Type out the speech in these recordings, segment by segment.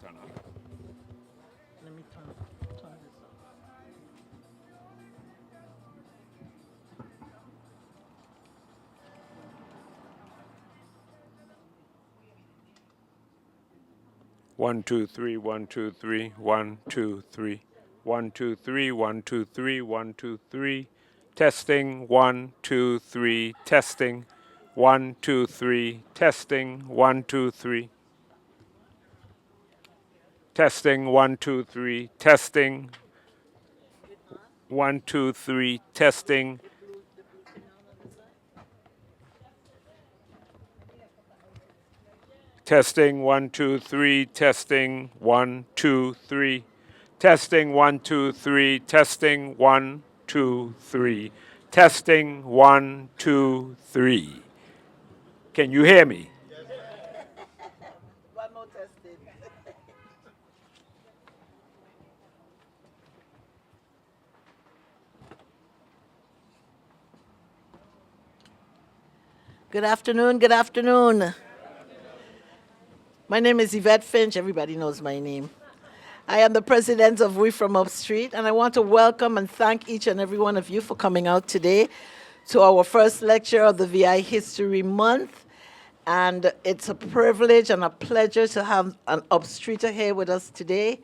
turn on. Let me turn this on. 1 2 3 1 2 3 1 2 3 1 2 3 1 2 3 1 2 3 testing 1 2 3 testing 1 2 3 testing 1 2 3 testing 1 2 3 testing 1 2 3 testing testing 1 2 3 testing 1 2 3 testing 1 2 3 testing 1 2 3 testing 1 2 3. Can you hear me? One more testing. Good afternoon. Good afternoon. My name is Yvette Finch. Everybody knows my name. I am the president of We From Up Street, and I want to welcome and thank each and every one of you for coming out today to our first lecture of the VI History Month. And it's a privilege and a pleasure to have an upstreeter here with us today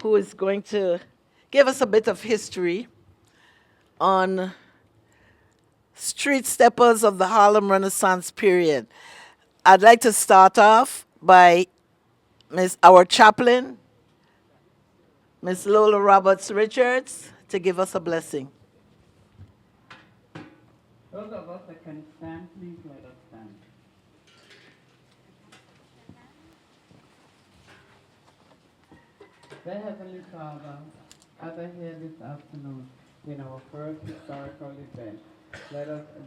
who is going to give us a bit of history on street steppers of the Harlem Renaissance period. I'd like to start off by our chaplain, Miss Lola Roberts Richards, to give us a blessing. Those of us that can stand, please let us stand. Dear Heavenly Father, as I hear this afternoon in our first historical event,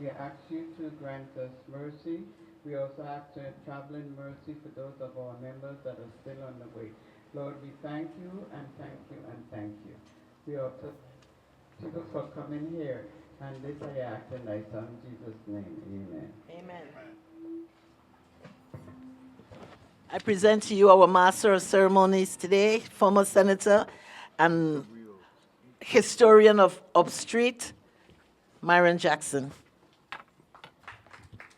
we ask you to grant us mercy. We also ask to traveling mercy for those of our members that are still on the way. Lord, we thank you and thank you and thank you. We also thank you for coming here, and this I ask in thy Son Jesus' name. Amen. Amen. I present to you our Master of Ceremonies today, former Senator and historian of Upstreet, Myron Jackson.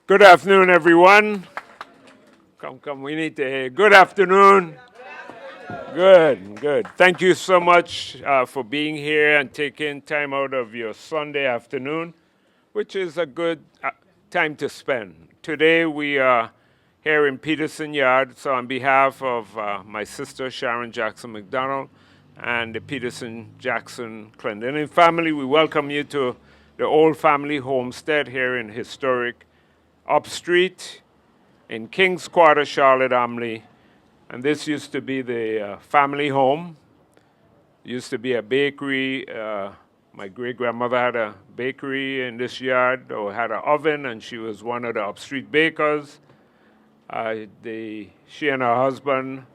Good afternoon, everyone. Come, we need to hear. Good afternoon. Good. Thank you so much for being here and taking time out of your Sunday afternoon, which is a good time to spend. Today we are here in Peterson Yard, so on behalf of my sister Sharon Jackson McDonald and the Peterson Jackson Clendenin family, we welcome you to the old family homestead here in historic Upstreet in Kings Quarter, Charlotte Amalie. And this used to be the family home. Used to be a bakery. My great-grandmother had a bakery in this yard, or had an oven, and she was one of the Upstreet bakers. She and her husband,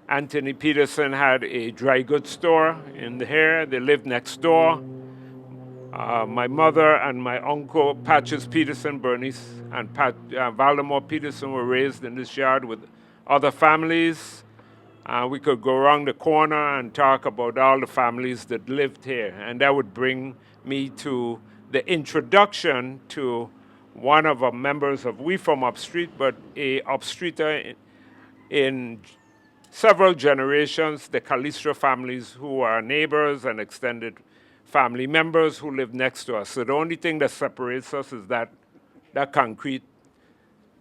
Anthony Peterson, had a dry goods store in here. They lived next door. My mother and my uncle, Patches Peterson, Bernice, and Valdemar Peterson were raised in this yard with other families. We could go around the corner and talk about all the families that lived here. And that would bring me to the introduction to one of our members of We From Upstreet, but a Upstreeter in several generations, the Calistro families who are neighbors and extended family members who live next to us. So the only thing that separates us is that concrete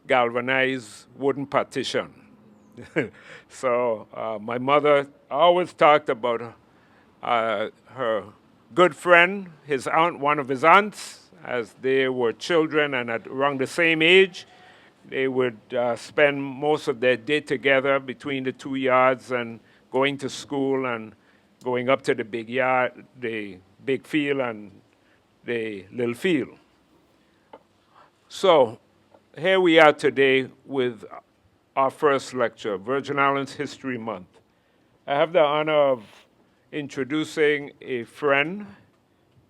galvanized wooden partition. So my mother always talked about her good friend, his aunt, one of his aunts, as they were children and at around the same age. They would spend most of their day together between the two yards and going to school and going up to the big yard, the big field and the little field. So here we are today with our first lecture, Virgin Islands History Month. I have the honor of introducing a friend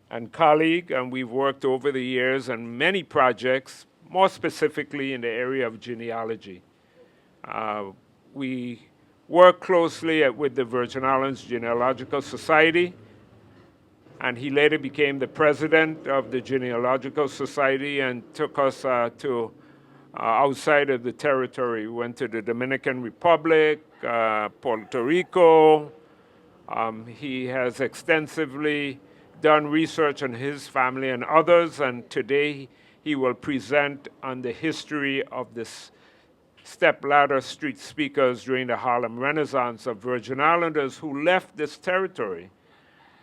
and colleague, and we've worked over the years on many projects, more specifically in the area of genealogy. We worked closely with the Virgin Islands Genealogical Society, and he later became the president of the Genealogical Society and took us to outside of the territory. We went to the Dominican Republic, Puerto Rico. He has extensively done research on his family and others, and today he will present on the history of this stepladder street speakers during the Harlem Renaissance of Virgin Islanders who left this territory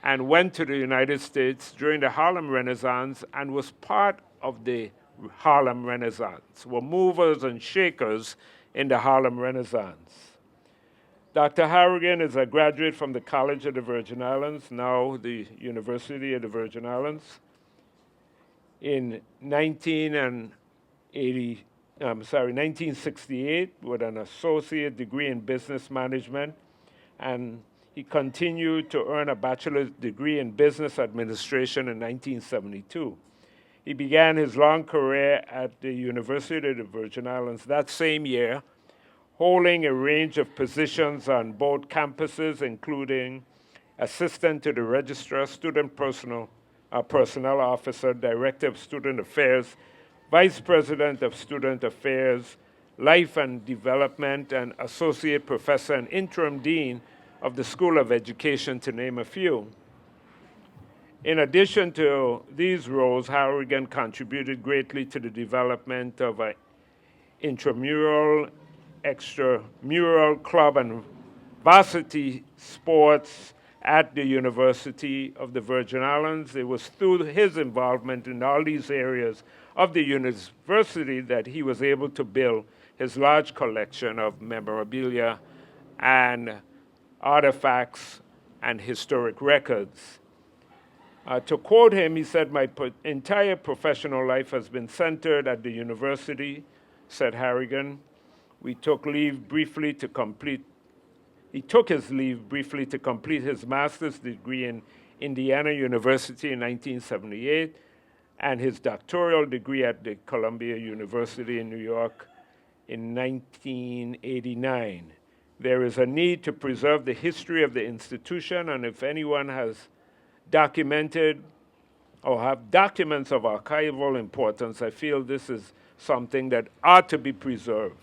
and went to the United States during the Harlem Renaissance and was part of the Harlem Renaissance, were movers and shakers in the Harlem Renaissance. Dr. Harrigan is a graduate from the College of the Virgin Islands, now the University of the Virgin Islands. In 1968 with an associate degree in business management, and he continued to earn a bachelor's degree in business administration in 1972. He began his long career at the University of the Virgin Islands that same year, holding a range of positions on both campuses, including assistant to the registrar, student personnel officer, director of student affairs, vice president of student affairs, life and development, and associate professor and interim dean of the School of Education, to name a few. In addition to these roles, Harrigan contributed greatly to the development of an intramural, extramural club and varsity sports at the University of the Virgin Islands. It was through his involvement in all these areas of the university that he was able to build his large collection of memorabilia and artifacts and historic records. To quote him, he said, "My entire professional life has been centered at the university," said Harrigan. He took his leave briefly to complete his master's degree in Indiana University in 1978 and his doctoral degree at the Columbia University in New York in 1989. There is a need to preserve the history of the institution, and if anyone has documented or have documents of archival importance, I feel this is something that ought to be preserved.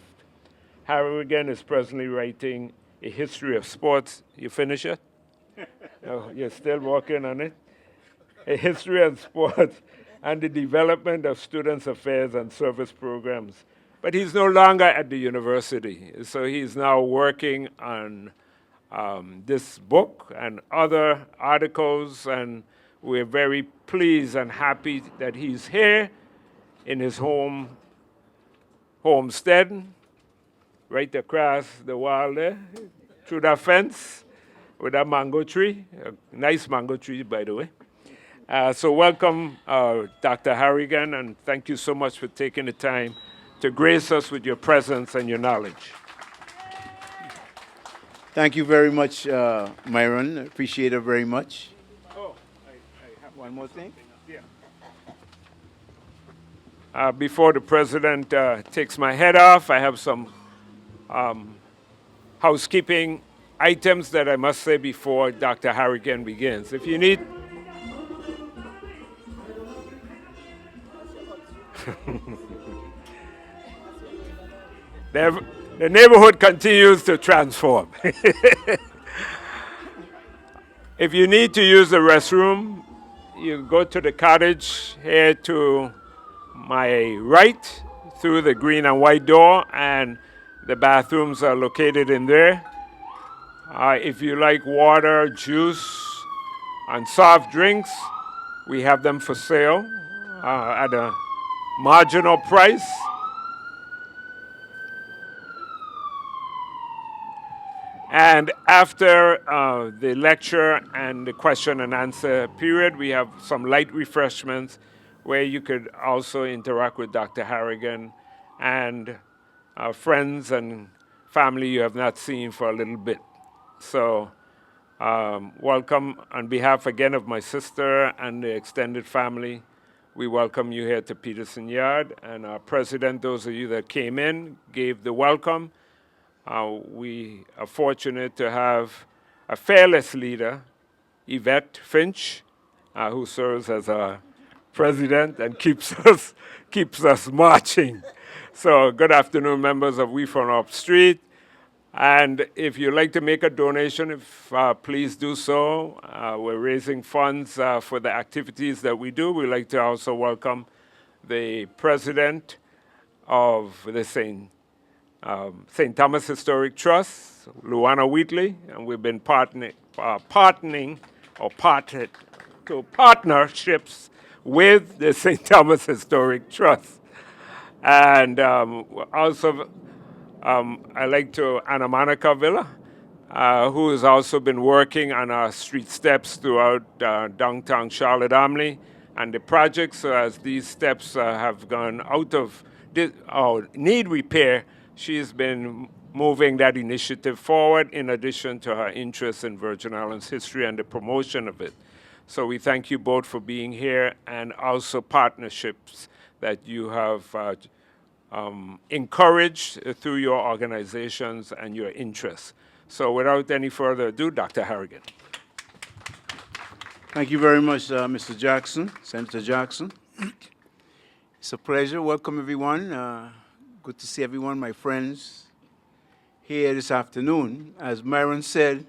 Harrigan is presently writing a history of sports. You finish it? Oh, you're still working on it? A history of sports and the development of students' affairs and service programs. But he's no longer at the university, so he's now working on this book and other articles, and we're very pleased and happy that he's here in his homestead, right across the wall there, through that fence with that mango tree, a nice mango tree, by the way. So welcome, Dr. Harrigan, and thank you so much for taking the time to grace us with your presence and your knowledge. Thank you very much, Myron. Appreciate it very much. Oh, I have One more thing? Yeah. Before the president takes my head off, I have some housekeeping items that I must say before Dr. Harrigan begins. If you need... The neighborhood continues to transform. If you need to use the restroom, you go to the cottage here to my right through the green and white door, and the bathrooms are located in there. If you like water, juice, and soft drinks, we have them for sale at a marginal price. And after the lecture and the question and answer period, we have some light refreshments where you could also interact with Dr. Harrigan and friends and family you have not seen for a little bit. So welcome on behalf again of my sister and the extended family. We welcome you here to Peterson Yard, and our president, those of you that came in, gave the welcome. We are fortunate to have a fearless leader, Yvette Finch, who serves as our president and keeps us marching. So, good afternoon, members of We From Up Street. And if you'd like to make a donation, please do so. We're raising funds for the activities that we do. We'd like to also welcome the president of the St. Thomas Historic Trust, Luana Wheatley, and we've been partnerships with the St. Thomas Historic Trust. And also, I'd like to Anna Monica Villa, who has also been working on our street steps throughout downtown Charlotte-Amalie and the projects. So as these steps have gone out of need repair, she's been moving that initiative forward in addition to her interest in Virgin Islands history and the promotion of it. So we thank you both for being here and also partnerships that you have encouraged through your organizations and your interests. So without any further ado, Dr. Harrigan. Thank you very much, Mr. Jackson, Senator Jackson. It's a pleasure. Welcome, everyone. Good to see everyone, my friends, here this afternoon. As Myron said,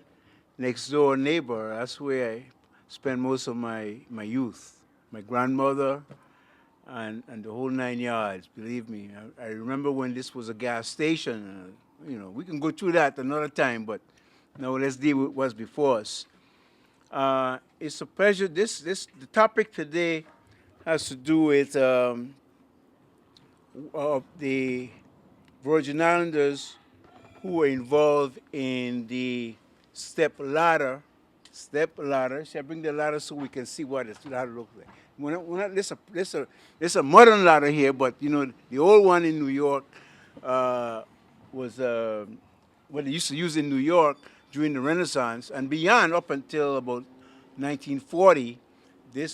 next door neighbor, that's where I spent most of my youth. My grandmother and the whole 9 yards, believe me. I remember when this was a gas station. We can go through that another time, but now let's deal with what's before us. It's a pleasure. The topic today has to do with the Virgin Islanders who were involved in the step ladder. Shall I bring the ladder so we can see what the ladder looks like? There's a modern ladder here, but the old one in New York was what they used to use in New York during the Renaissance and beyond, up until about 1940. The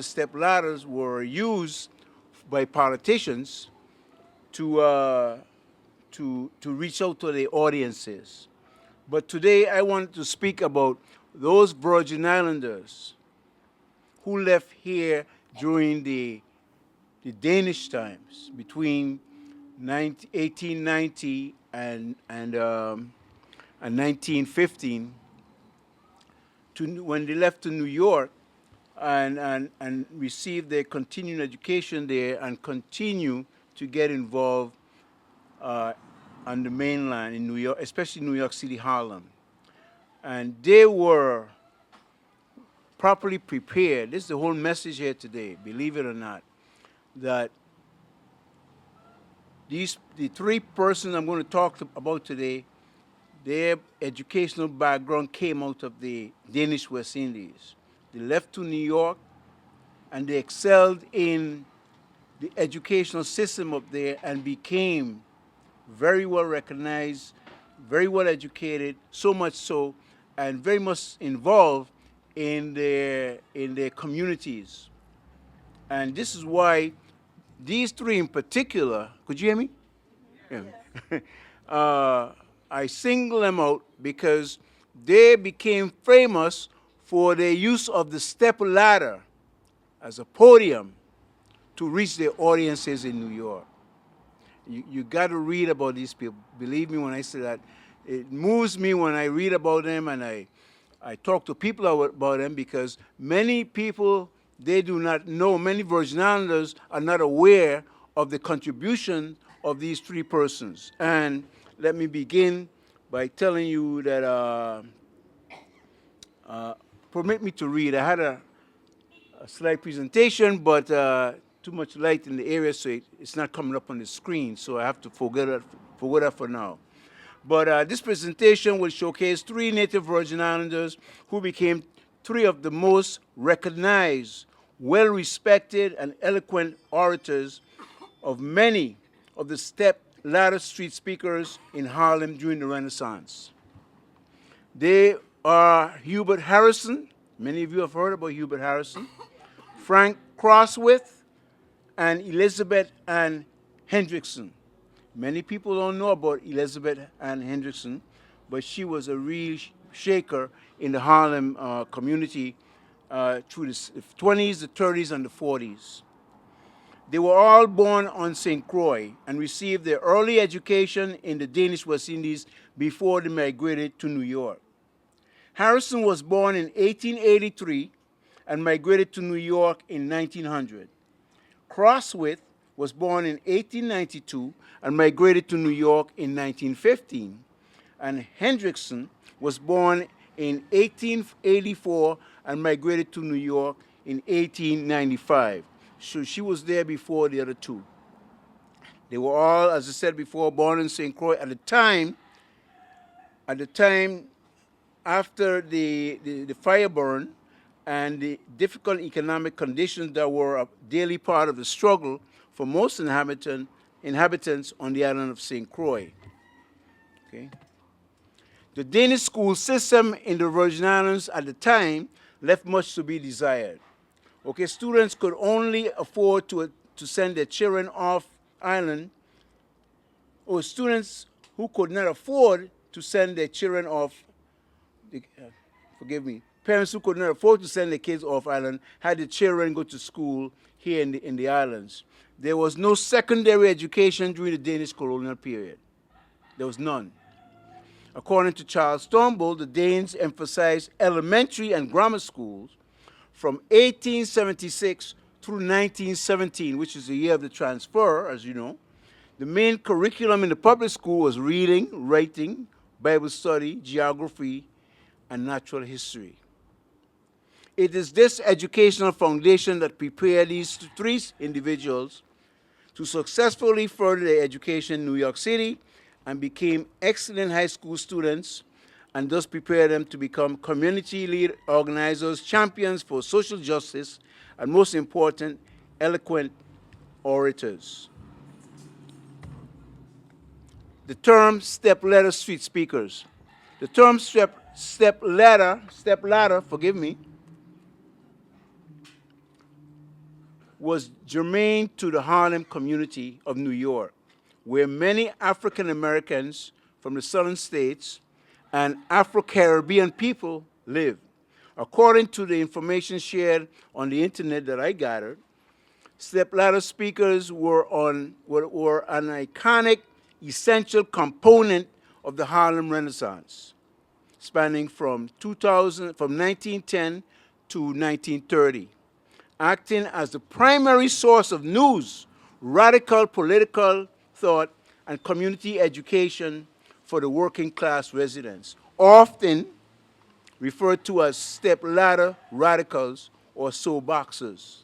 step ladders were used by politicians to reach out to the audiences. But today I want to speak about those Virgin Islanders who left here during the Danish times, between 1890 and 1915, when they left to New York and received their continuing education there and continue to get involved on the mainland in New York, especially New York City, Harlem. And they were properly prepared. This is the whole message here today, believe it or not, that the three persons I'm going to talk about today, their educational background came out of the Danish West Indies. They left to New York, and they excelled in the educational system up there and became very well recognized, very well educated, so much so, and very much involved in their communities. And this is why these three in particular, could you hear me? Yeah. I single them out because they became famous for their use of the step ladder as a podium to reach their audiences in New York. You got to read about these people. Believe me when I say that. It moves me when I read about them and I talk to people about them, because many people, they do not know, many Virgin Islanders are not aware of the contribution of these three persons. And let me begin by telling you that, permit me to read. I had a slide presentation, but too much light in the area, so it's not coming up on the screen, so I have to forget that for now. But this presentation will showcase three native Virgin Islanders who became three of the most recognized, well-respected, and eloquent orators of many of the step ladder street speakers in Harlem during the Renaissance. They are Hubert Harrison. Many of you have heard about Hubert Harrison. Frank Crosswith and Elizabeth Ann Hendrickson. Many people don't know about Elizabeth Ann Hendrickson, but she was a real shaker in the Harlem community through the 20s, the 30s, and the 40s. They were all born on St. Croix and received their early education in the Danish West Indies before they migrated to New York. Harrison was born in 1883 and migrated to New York in 1900. Crosswith was born in 1892 and migrated to New York in 1915. And Hendrickson was born in 1884 and migrated to New York in 1895. So she was there before the other two. They were all, as I said before, born in St. Croix. At the time, after the fire burn and the difficult economic conditions that were a daily part of the struggle for most inhabitants on the island of St. Croix. Okay. The Danish school system in the Virgin Islands at the time left much to be desired. Okay, students could only afford to send their children off island, or students who could not afford to send their children off, parents who could not afford to send their kids off island had the children go to school here in the islands. There was no secondary education during the Danish colonial period. There was none. According to Charles Turnbull, the Danes emphasized elementary and grammar schools from 1876 through 1917, which is the year of the transfer, as you know. The main curriculum in the public school was reading, writing, Bible study, geography, and natural history. It is this educational foundation that prepared these three individuals to successfully further their education in New York City and became excellent high school students, and thus prepared them to become community lead organizers, champions for social justice, and most important, eloquent orators. The term step-ladder street speakers. The term step-ladder, was germane to the Harlem community of New York, where many African Americans from the southern states and Afro-Caribbean people live. According to the information shared on the internet that I gathered, step-ladder speakers were an iconic, essential component of the Harlem Renaissance, spanning from 1910 to 1930, acting as the primary source of news, radical political thought, and community education for the working class residents, often referred to as step-ladder radicals or soapboxers.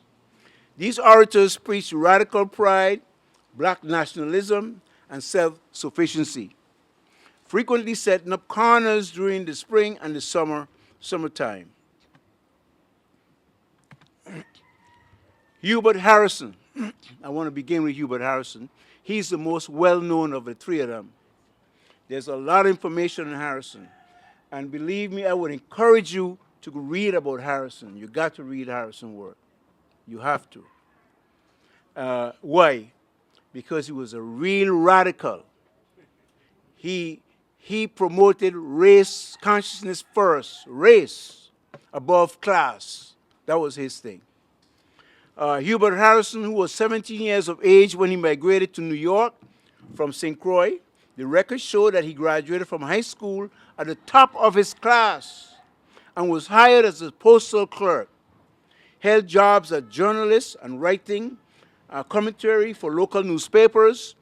These orators preached radical pride, black nationalism, and self-sufficiency, frequently setting up corners during the spring and the summertime. Hubert Harrison. I want to begin with Hubert Harrison. He's the most well-known of the three of them. There's a lot of information on Harrison. And believe me, I would encourage you to read about Harrison. You got to read Harrison's work. You have to. Why? Because he was a real radical. He promoted race consciousness first, race above class. That was his thing. Hubert Harrison, who was 17 years of age when he migrated to New York from St. Croix, the records show that he graduated from high school at the top of his class and was hired as a postal clerk, held jobs as journalist and writing commentary for local newspapers,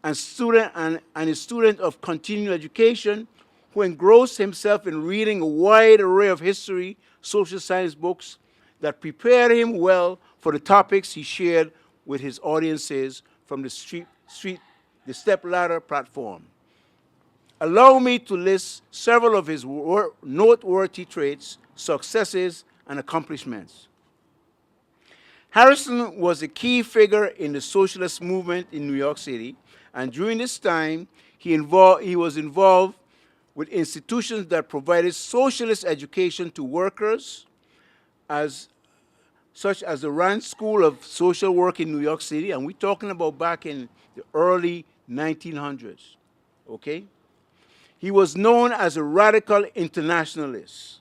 and a student of continuing education who engrossed himself in reading a wide array of history, social science books that prepared him well for the topics he shared with his audiences from the step-ladder platform. Allow me to list several of his noteworthy traits, successes, and accomplishments. Harrison was a key figure in the socialist movement in New York City, and during this time, he was involved with institutions that provided socialist education to workers, such as the Rand School of Social Work in New York City, and we're talking about back in the early 1900s. Okay? He was known as a radical internationalist.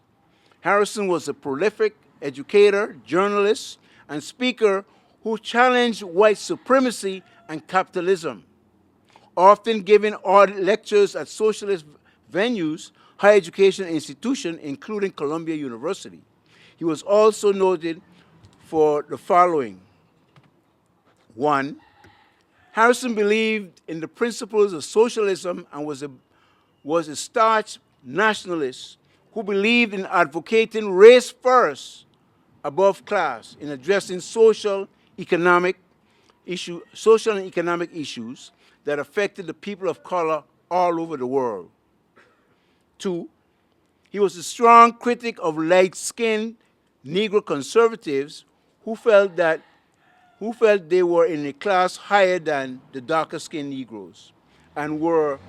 Harrison was a prolific educator, journalist, and speaker who challenged white supremacy and capitalism, often giving odd lectures at socialist venues, higher education institutions, including Columbia University. He was also noted for the following. One, Harrison believed in the principles of socialism and was a staunch nationalist who believed in advocating race first above class in addressing social and economic issues that affected the people of color all over the world. Two, he was a strong critic of light-skinned Negro conservatives who felt they were in a class higher than the darker-skinned Negroes and were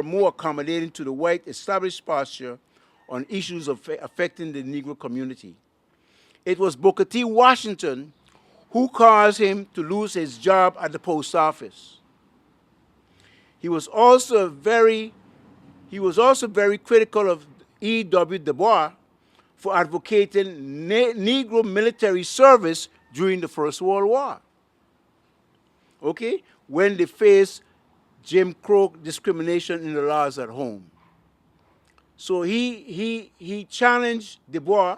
more accommodating to the white established posture on issues affecting the Negro community. It was Booker T. Washington who caused him to lose his job at the post office. He was also very critical of E.W. Du Bois for advocating Negro military service during the First World War. Okay? When they faced Jim Crow discrimination in the laws at home. So he challenged Du Bois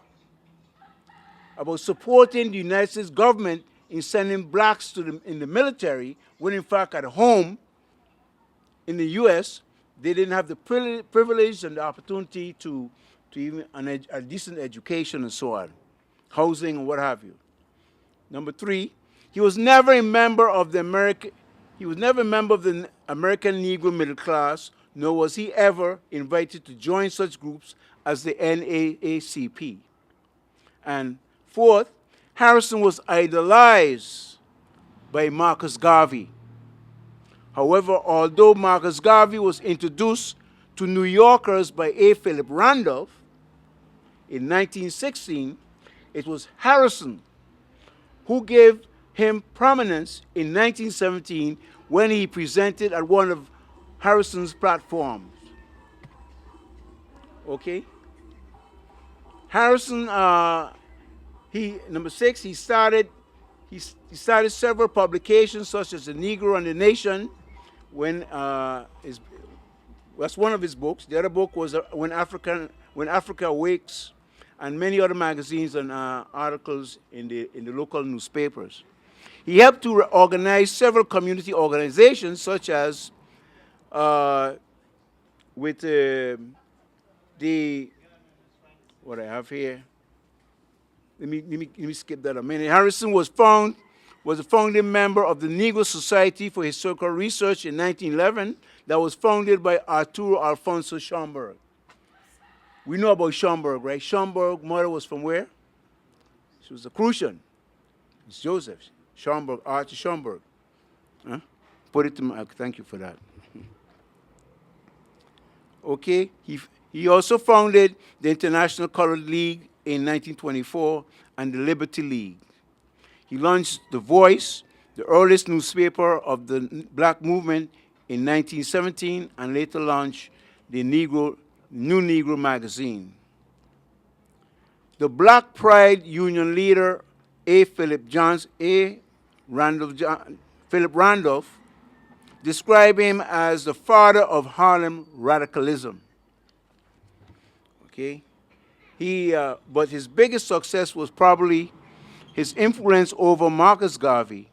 about supporting the United States government in sending blacks in the military, when in fact at home in the U.S., they didn't have the privilege and the opportunity to even a decent education and so on, housing and what have you. Number three, he was never a member of the American Negro middle class, nor was he ever invited to join such groups as the NAACP. And fourth, Harrison was idolized by Marcus Garvey. However, although Marcus Garvey was introduced to New Yorkers by A. Philip Randolph in 1916, it was Harrison who gave him prominence in 1917 when he presented at one of Harrison's platforms. Okay? Harrison, number six, he started several publications such as The Negro and the Nation, that's one of his books. The other book was When Africa Awakes, and many other magazines and articles in the local newspapers. He helped to organize several community organizations, such as with what I have here. Let me skip that a minute. Harrison was a founding member of the Negro Society for Historical Research in 1911 that was founded by Arturo Alfonso Schomburg. We know about Schomburg, right? Schomburg's mother was from where? She was a Crucian. It's Joseph Schomburg, Archie Schomburg. Huh? Put it to me. Thank you for that. Okay. He also founded the International Colored League in 1924 and the Liberty League. He launched The Voice, the earliest newspaper of the black movement, in 1917, and later launched the New Negro magazine. The Black Pride Union leader, Philip Randolph, described him as the father of Harlem radicalism. Okay? But his biggest success was probably his influence over Marcus Garvey,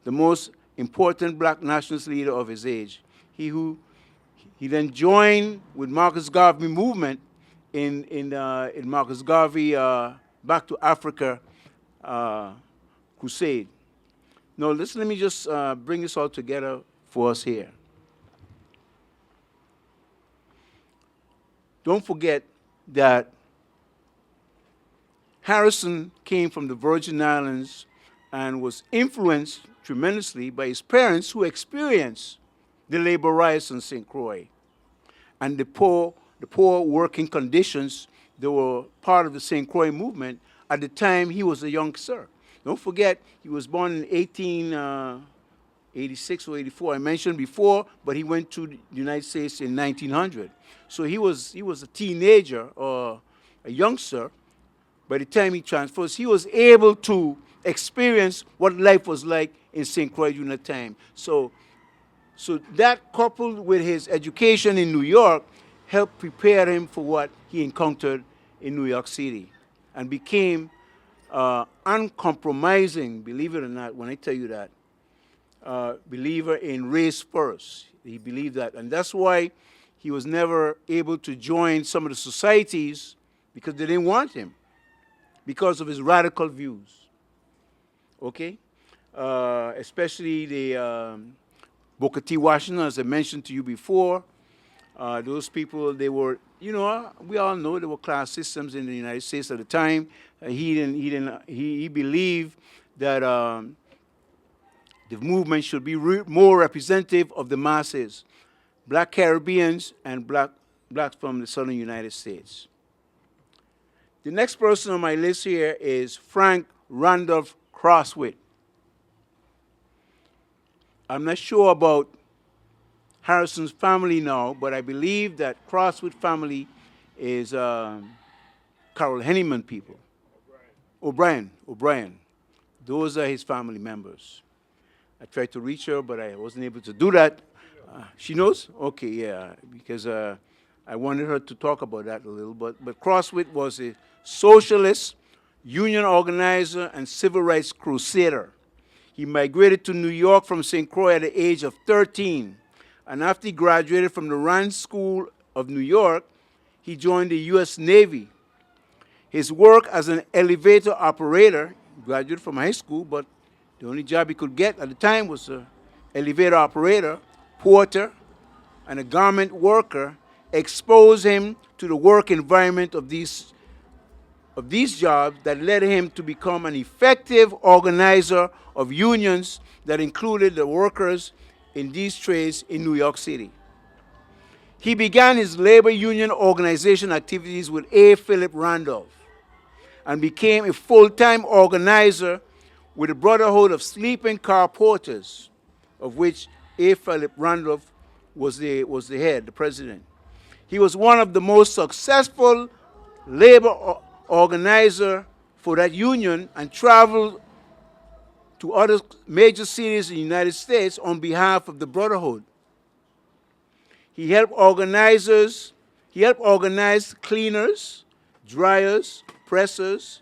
the most important black nationalist leader of his age. He then joined with Marcus Garvey movement in Marcus Garvey Back to Africa crusade. Now, let me just bring this all together for us here. Don't forget that Harrison came from the Virgin Islands and was influenced tremendously by his parents who experienced the labor riots in St. Croix and the poor working conditions that were part of the St. Croix movement at the time he was a young sir. Don't forget, he was born in 86 or 84. I mentioned before, but he went to the United States in 1900. So he was a teenager or a youngster by the time he transfers. He was able to experience what life was like in St. Croix during that time. So that coupled with his education in New York helped prepare him for what he encountered in New York City and became uncompromising, believe it or not, when I tell you that, believer in race first. He believed that. And that's why he was never able to join some of the societies because they didn't want him because of his radical views. Okay? Especially the Booker T. Washington, as I mentioned to you before. Those people, they were, you know, we all know there were class systems in the United States at the time. He believed that the movement should be more representative of the masses, black Caribbeans and blacks from the southern United States. The next person on my list here is Frank Randolph Crosswit. I'm not sure about Harrison's family now, but I believe that Crosswit family is Carol Henneman people. O'Brien. Those are his family members. I tried to reach her, but I wasn't able to do that. She knows? Okay, yeah, because I wanted her to talk about that a little. But Crosswit was a socialist, union organizer, and civil rights crusader. He migrated to New York from St. Croix at the age of 13. And after he graduated from the Rand School of New York, he joined the U.S. Navy. His work as an elevator operator, graduated from high school, but the only job he could get at the time was an elevator operator, porter, and a garment worker, exposed him to the work environment of these jobs that led him to become an effective organizer of unions that included the workers in these trades in New York City. He began his labor union organization activities with A. Philip Randolph and became a full-time organizer with the Brotherhood of Sleeping Car Porters, of which A. Philip Randolph was the head, the president. He was one of the most successful labor organizer for that union and traveled to other major cities in the United States on behalf of the Brotherhood. He helped organize cleaners, dryers, pressers,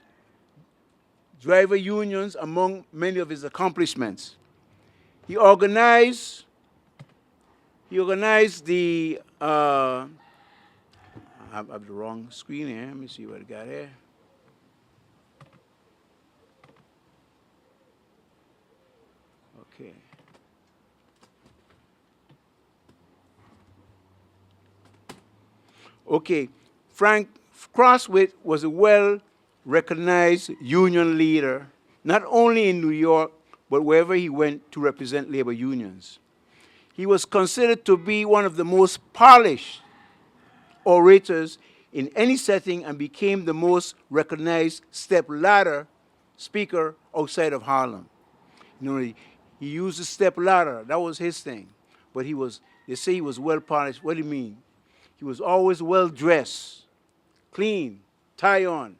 driver unions, among many of his accomplishments. He organized the, I have the wrong screen here. Let me see what I got here. Okay. Okay, Frank Crosswit was a well-recognized union leader, not only in New York, but wherever he went to represent labor unions. He was considered to be one of the most polished orators in any setting and became the most recognized step-ladder speaker outside of Harlem. You know, he used the step-ladder. That was his thing. But they say he was well-polished. What do you mean? He was always well-dressed, clean, tie on,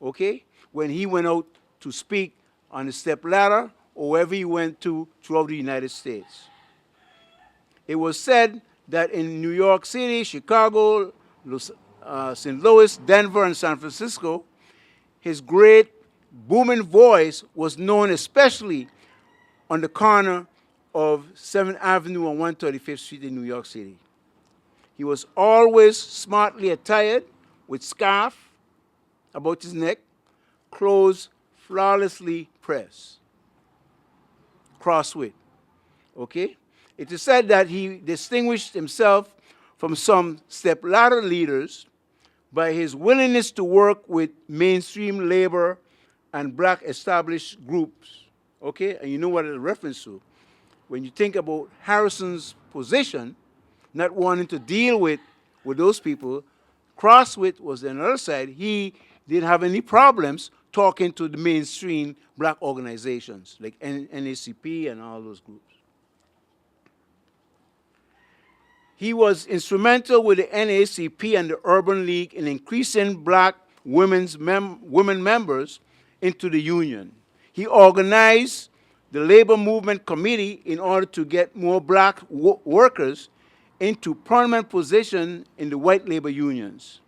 okay? When he went out to speak on the step-ladder or wherever he went to throughout the United States. It was said that in New York City, Chicago, St. Louis, Denver, and San Francisco, his great booming voice was known especially on the corner of 7th Avenue and 135th Street in New York City. He was always smartly attired with scarf about his neck, clothes flawlessly pressed. Crosswit, okay? It is said that he distinguished himself from some step-ladder leaders by his willingness to work with mainstream labor and black established groups, okay? And you know what it's a reference to. When you think about Harrison's position, not wanting to deal with those people, Crosswit was on the other side. He didn't have any problems talking to the mainstream black organizations like NACP and all those groups. He was instrumental with the NAACP and the Urban League in increasing black women members into the union. He organized the Labor Movement Committee in order to get more black workers into prominent positions in the white labor unions.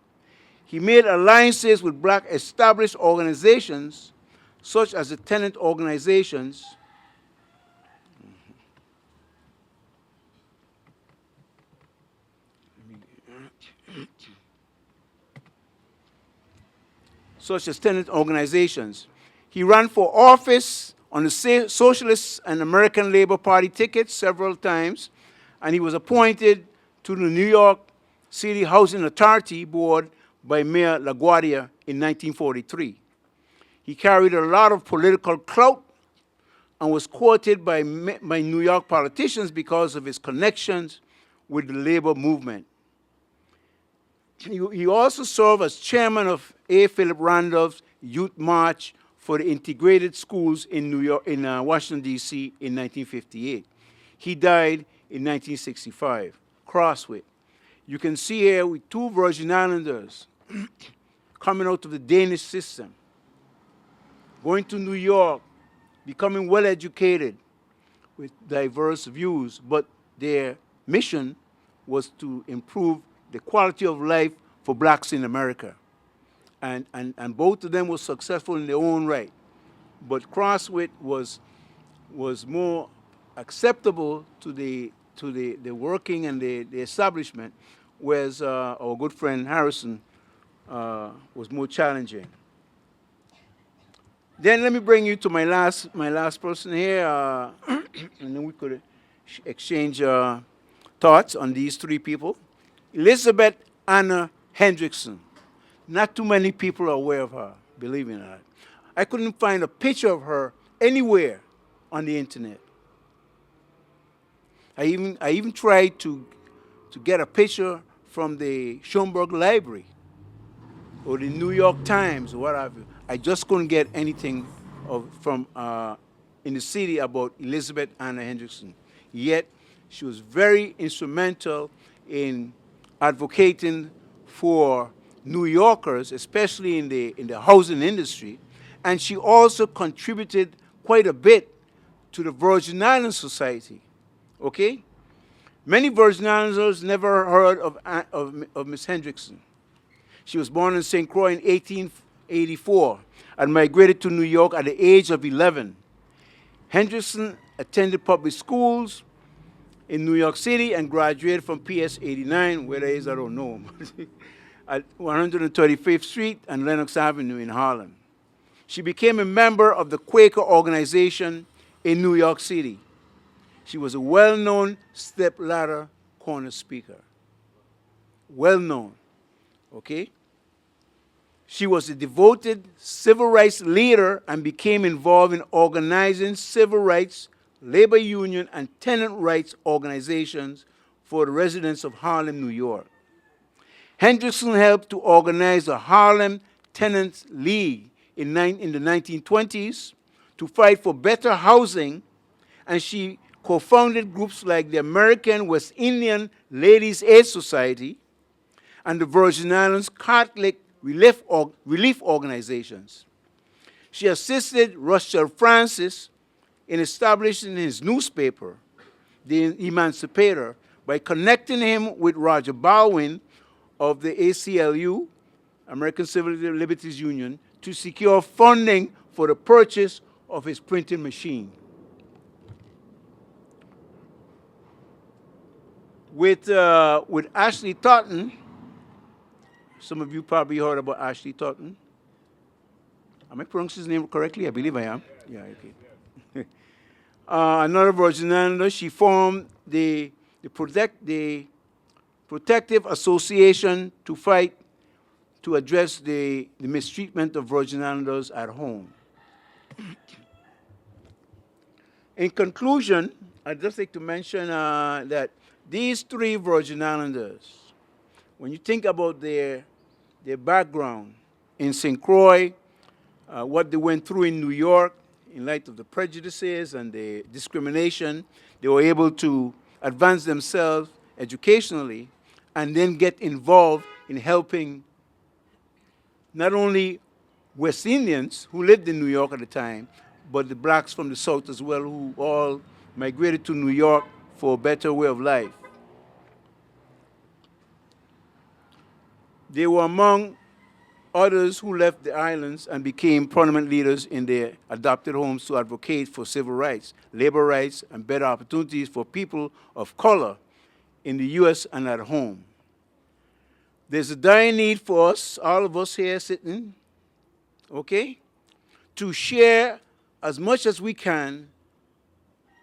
He made alliances with black established organizations such as the tenant organizations, He ran for office on the Socialist and American Labor Party tickets several times, and he was appointed to the New York City Housing Authority Board by Mayor LaGuardia in 1943. He carried a lot of political clout and was quoted by New York politicians because of his connections with the labor movement. He also served as chairman of A. Philip Randolph's Youth March for the Integrated Schools in Washington, D.C. in 1958. He died in 1965. Crosswit. You can see here with two Virgin Islanders coming out of the Danish system, going to New York, becoming well-educated with diverse views, but their mission was to improve the quality of life for blacks in America. And both of them were successful in their own right. But Crosswit was more acceptable to the working and the establishment, whereas our good friend Harrison was more challenging. Then let me bring you to my last person here, and then we could exchange thoughts on these three people. Elizabeth Anna Hendrickson. Not too many people are aware of her, believe me or not. I couldn't find a picture of her anywhere on the internet. I even tried to get a picture from the Schomburg Library or the New York Times or what have you. I just couldn't get anything from in the city about Elizabeth Anna Hendrickson. Yet she was very instrumental in advocating for New Yorkers, especially in the housing industry, and she also contributed quite a bit to the Virgin Islands Society. Okay? Many Virgin Islanders never heard of Miss Hendrickson. She was born in St. Croix in 1884 and migrated to New York at the age of 11. Hendrickson attended public schools in New York City and graduated from PS 89, where that is, I don't know, at 135th Street and Lenox Avenue in Harlem. She became a member of the Quaker organization in New York City. She was a well-known stepladder corner speaker. Well-known, okay? She was a devoted civil rights leader and became involved in organizing civil rights, labor union, and tenant rights organizations for the residents of Harlem, New York. Hendrickson helped to organize the Harlem Tenants League in the 1920s to fight for better housing, and she co-founded groups like the American West Indian Ladies Aid Society and the Virgin Islands Catholic Relief Organizations. She assisted Russell Francis in establishing his newspaper, The Emancipator, by connecting him with Roger Baldwin of the ACLU, American Civil Liberties Union, to secure funding for the purchase of his printing machine. With Ashley Totten, some of you probably heard about Ashley Totten. Am I pronouncing his name correctly? I believe I am. Yeah, okay. Another Virgin Islander, she formed the Protective Association to fight to address the mistreatment of Virgin Islanders at home. In conclusion, I'd just like to mention that these three Virgin Islanders, when you think about their background in St. Croix, what they went through in New York, in light of the prejudices and the discrimination, they were able to advance themselves educationally, and then get involved in helping not only West Indians who lived in New York at the time, but the blacks from the South as well, who all migrated to New York for a better way of life. They were among others who left the islands and became prominent leaders in their adopted homes to advocate for civil rights, labor rights, and better opportunities for people of color in the U.S. and at home. There's a dire need for us, all of us here sitting, okay, to share as much as we can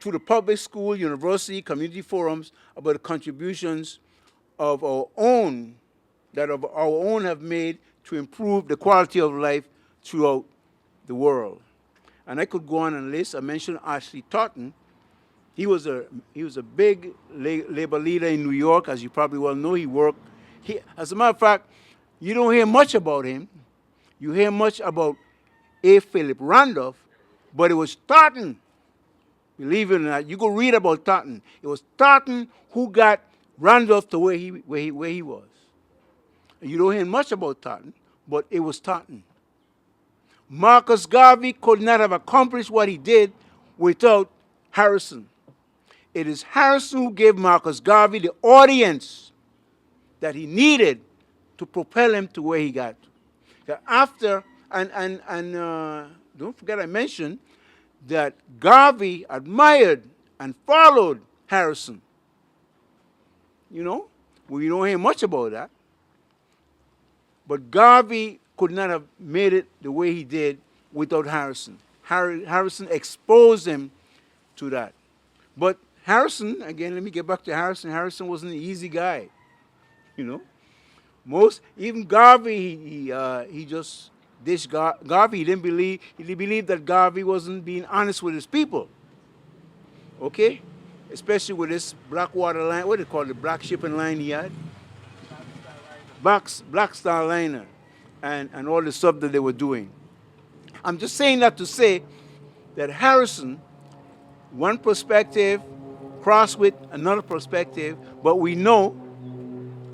through the public school, university, community forums about the contributions of our own, that of our own have made to improve the quality of life throughout the world. And I could go on and list. I mentioned Ashley Totten. He was a big labor leader in New York, as you probably well know. As a matter of fact, you don't hear much about him. You hear much about A. Philip Randolph, but it was Totten. Believe it or not, you go read about Totten. It was Totten who got Randolph to where he was. You don't hear much about Totten, but it was Totten. Marcus Garvey could not have accomplished what he did without Harrison. It is Harrison who gave Marcus Garvey the audience that he needed to propel him to where he got. After, don't forget I mentioned that Garvey admired and followed Harrison. You know, we don't hear much about that. But Garvey could not have made it the way he did without Harrison. Harrison exposed him to that. But Harrison, again, let me get back to Harrison. Harrison wasn't an easy guy, you know. Even Garvey, he just dished Garvey. He believed that Garvey wasn't being honest with his people. Okay? Especially with this Blackwater line, what do they call it, the black shipping line he had? Black Star Liner, and all the stuff that they were doing. I'm just saying that to say that Harrison, one perspective, crossed with another perspective, but we know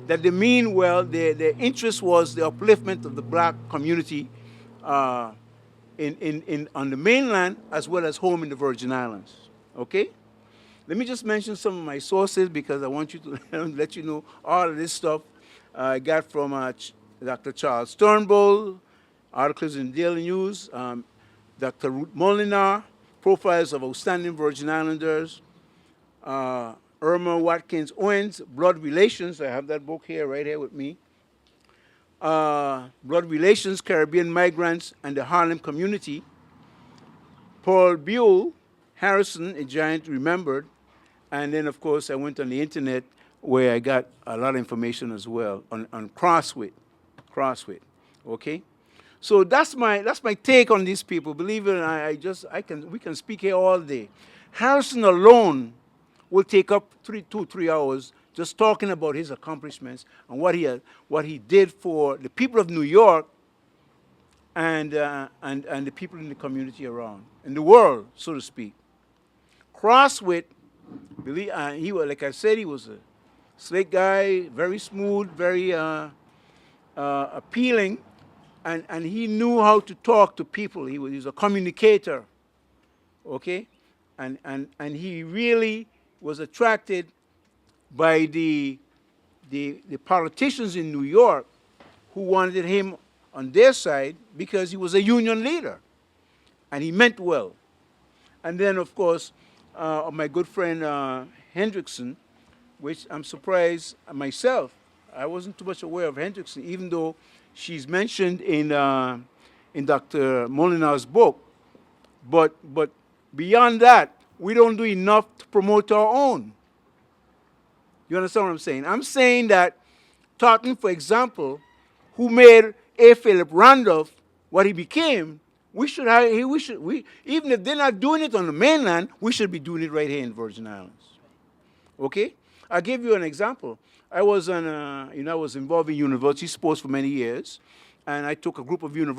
that the their interest was the upliftment of the black community on the mainland as well as home in the Virgin Islands. Okay? Let me just mention some of my sources because I want you to let you know all of this stuff. I got from Dr. Charles Turnbull, articles in Daily News, Dr. Ruth Molinar, Profiles of Outstanding Virgin Islanders, Irma Watkins Owens, Blood Relations, I have that book here, right here with me, Blood Relations, Caribbean Migrants and the Harlem Community, Paul Buell, Harrison, A Giant Remembered, and then, of course, I went on the internet where I got a lot of information as well on CrossWit, okay? So that's my take on these people. Believe it or not, we can speak here all day. Harrison alone will take up 3 hours just talking about his accomplishments and what he did for the people of New York and the people in the community around, in the world, so to speak. CrossWit, he was, like I said, he was a slick guy, very smooth, very appealing, and he knew how to talk to people. He was a communicator, okay? And he really was attracted by the politicians in New York who wanted him on their side because he was a union leader, and he meant well. And then, of course, my good friend Hendrickson, which I'm surprised myself, I wasn't too much aware of Hendrickson, even though she's mentioned in Dr. Molinar's book. But beyond that, we don't do enough to promote our own. You understand what I'm saying? I'm saying that Totten, for example, who made A. Philip Randolph what he became, even if they're not doing it on the mainland, we should be doing it right here in Virgin Islands. Okay? I'll give you an example. I was involved in university sports for many years, and I took a group of Virgin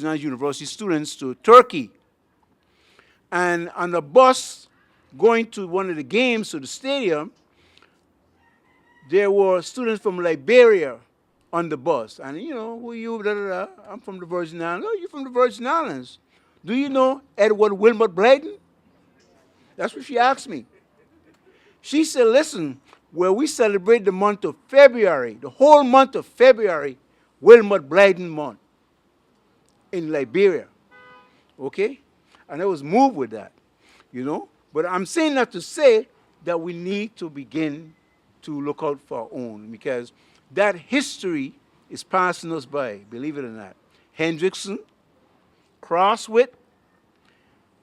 Islands University students to Turkey. And on the bus going to one of the games to the stadium, there were students from Liberia on the bus. And, you know, who you? Da, da, da. I'm from the Virgin Islands. Oh, you're from the Virgin Islands. Do you know Edward Wilmot Blayden? That's what she asked me. She said, listen, where we celebrate the month of February, the whole month of February, Wilmot Blayden month in Liberia. Okay? And I was moved with that, you know. But I'm saying that to say that we need to begin to look out for our own, because that history is passing us by, believe it or not. Hendrickson, Crosswit,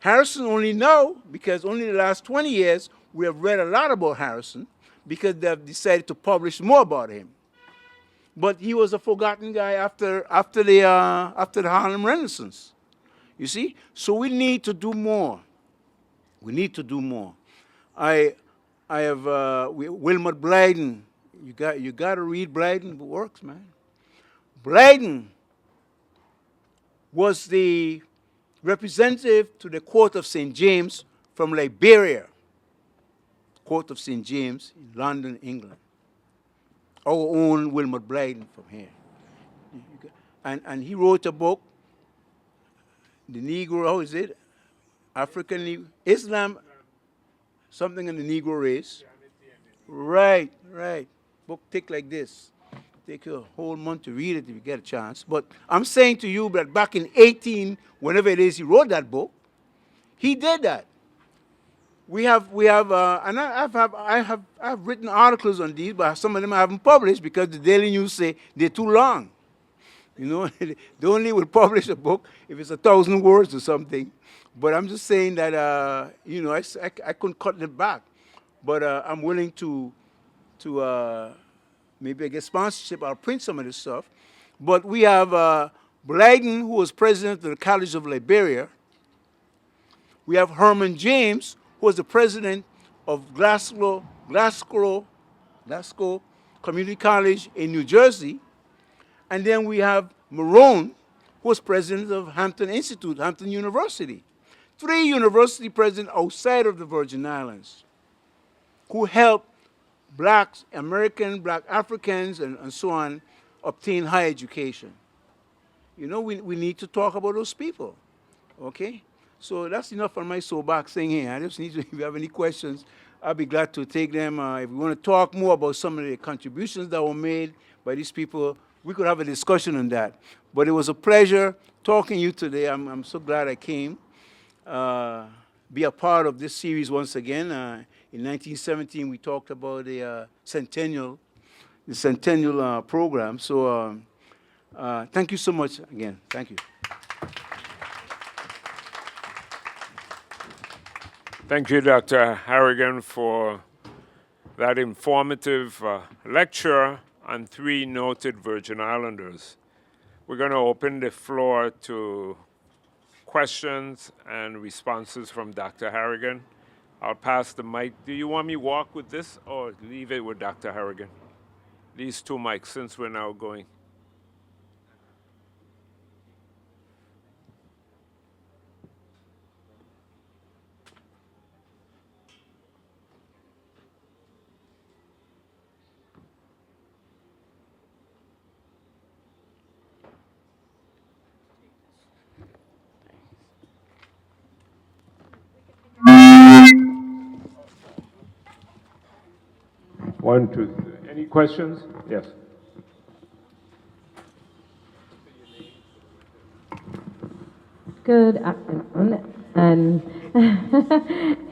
Harrison only know because only the last 20 years we have read a lot about Harrison because they've decided to publish more about him. But he was a forgotten guy after the Harlem Renaissance. You see? So we need to do more. We need to do more. I have Wilmot Blayden. You got to read Blayden. It works, man. Blayden was the representative to the Court of St. James from Liberia. Court of St. James in London, England. Our own Wilmot Blayden from here. And he wrote a book, The Negro, how is it? African Islam, something in the Negro race. Right, right. Book thick like this. Take a whole month to read it if you get a chance. But I'm saying to you that back in 18, whenever it is he wrote that book, he did that. And I've written articles on these, but some of them I haven't published because the Daily News say they're too long. You know, they only will publish a book if it's 1,000 words or something. But I'm just saying that, you know, I couldn't cut it back. But I'm willing to maybe I get sponsorship. I'll print some of this stuff. But we have Blayden, who was president of the College of Liberia. We have Herman James, who was the president of Glasgow Community College in New Jersey. And then we have Marone, who was president of Hampton Institute, Hampton University. 3 university presidents outside of the Virgin Islands who helped blacks, American, black Africans, and so on, obtain higher education. You know, we need to talk about those people, okay? So that's enough on my soapbox thing here. I just need to, if you have any questions, I'll be glad to take them. If you want to talk more about some of the contributions that were made by these people, we could have a discussion on that. But it was a pleasure talking to you today. I'm so glad I came. Be a part of this series once again. In 1917, we talked about the centennial program. So thank you so much again. Thank you. Thank you, Dr. Harrigan, for that informative lecture on 3 noted Virgin Islanders. We're going to open the floor to questions and responses from Dr. Harrigan. I'll pass the mic. Do you want me to walk with this or leave it with Dr. Harrigan? These 2 mics, since we're now going. One, two, three. Any questions? Yes. Good afternoon, and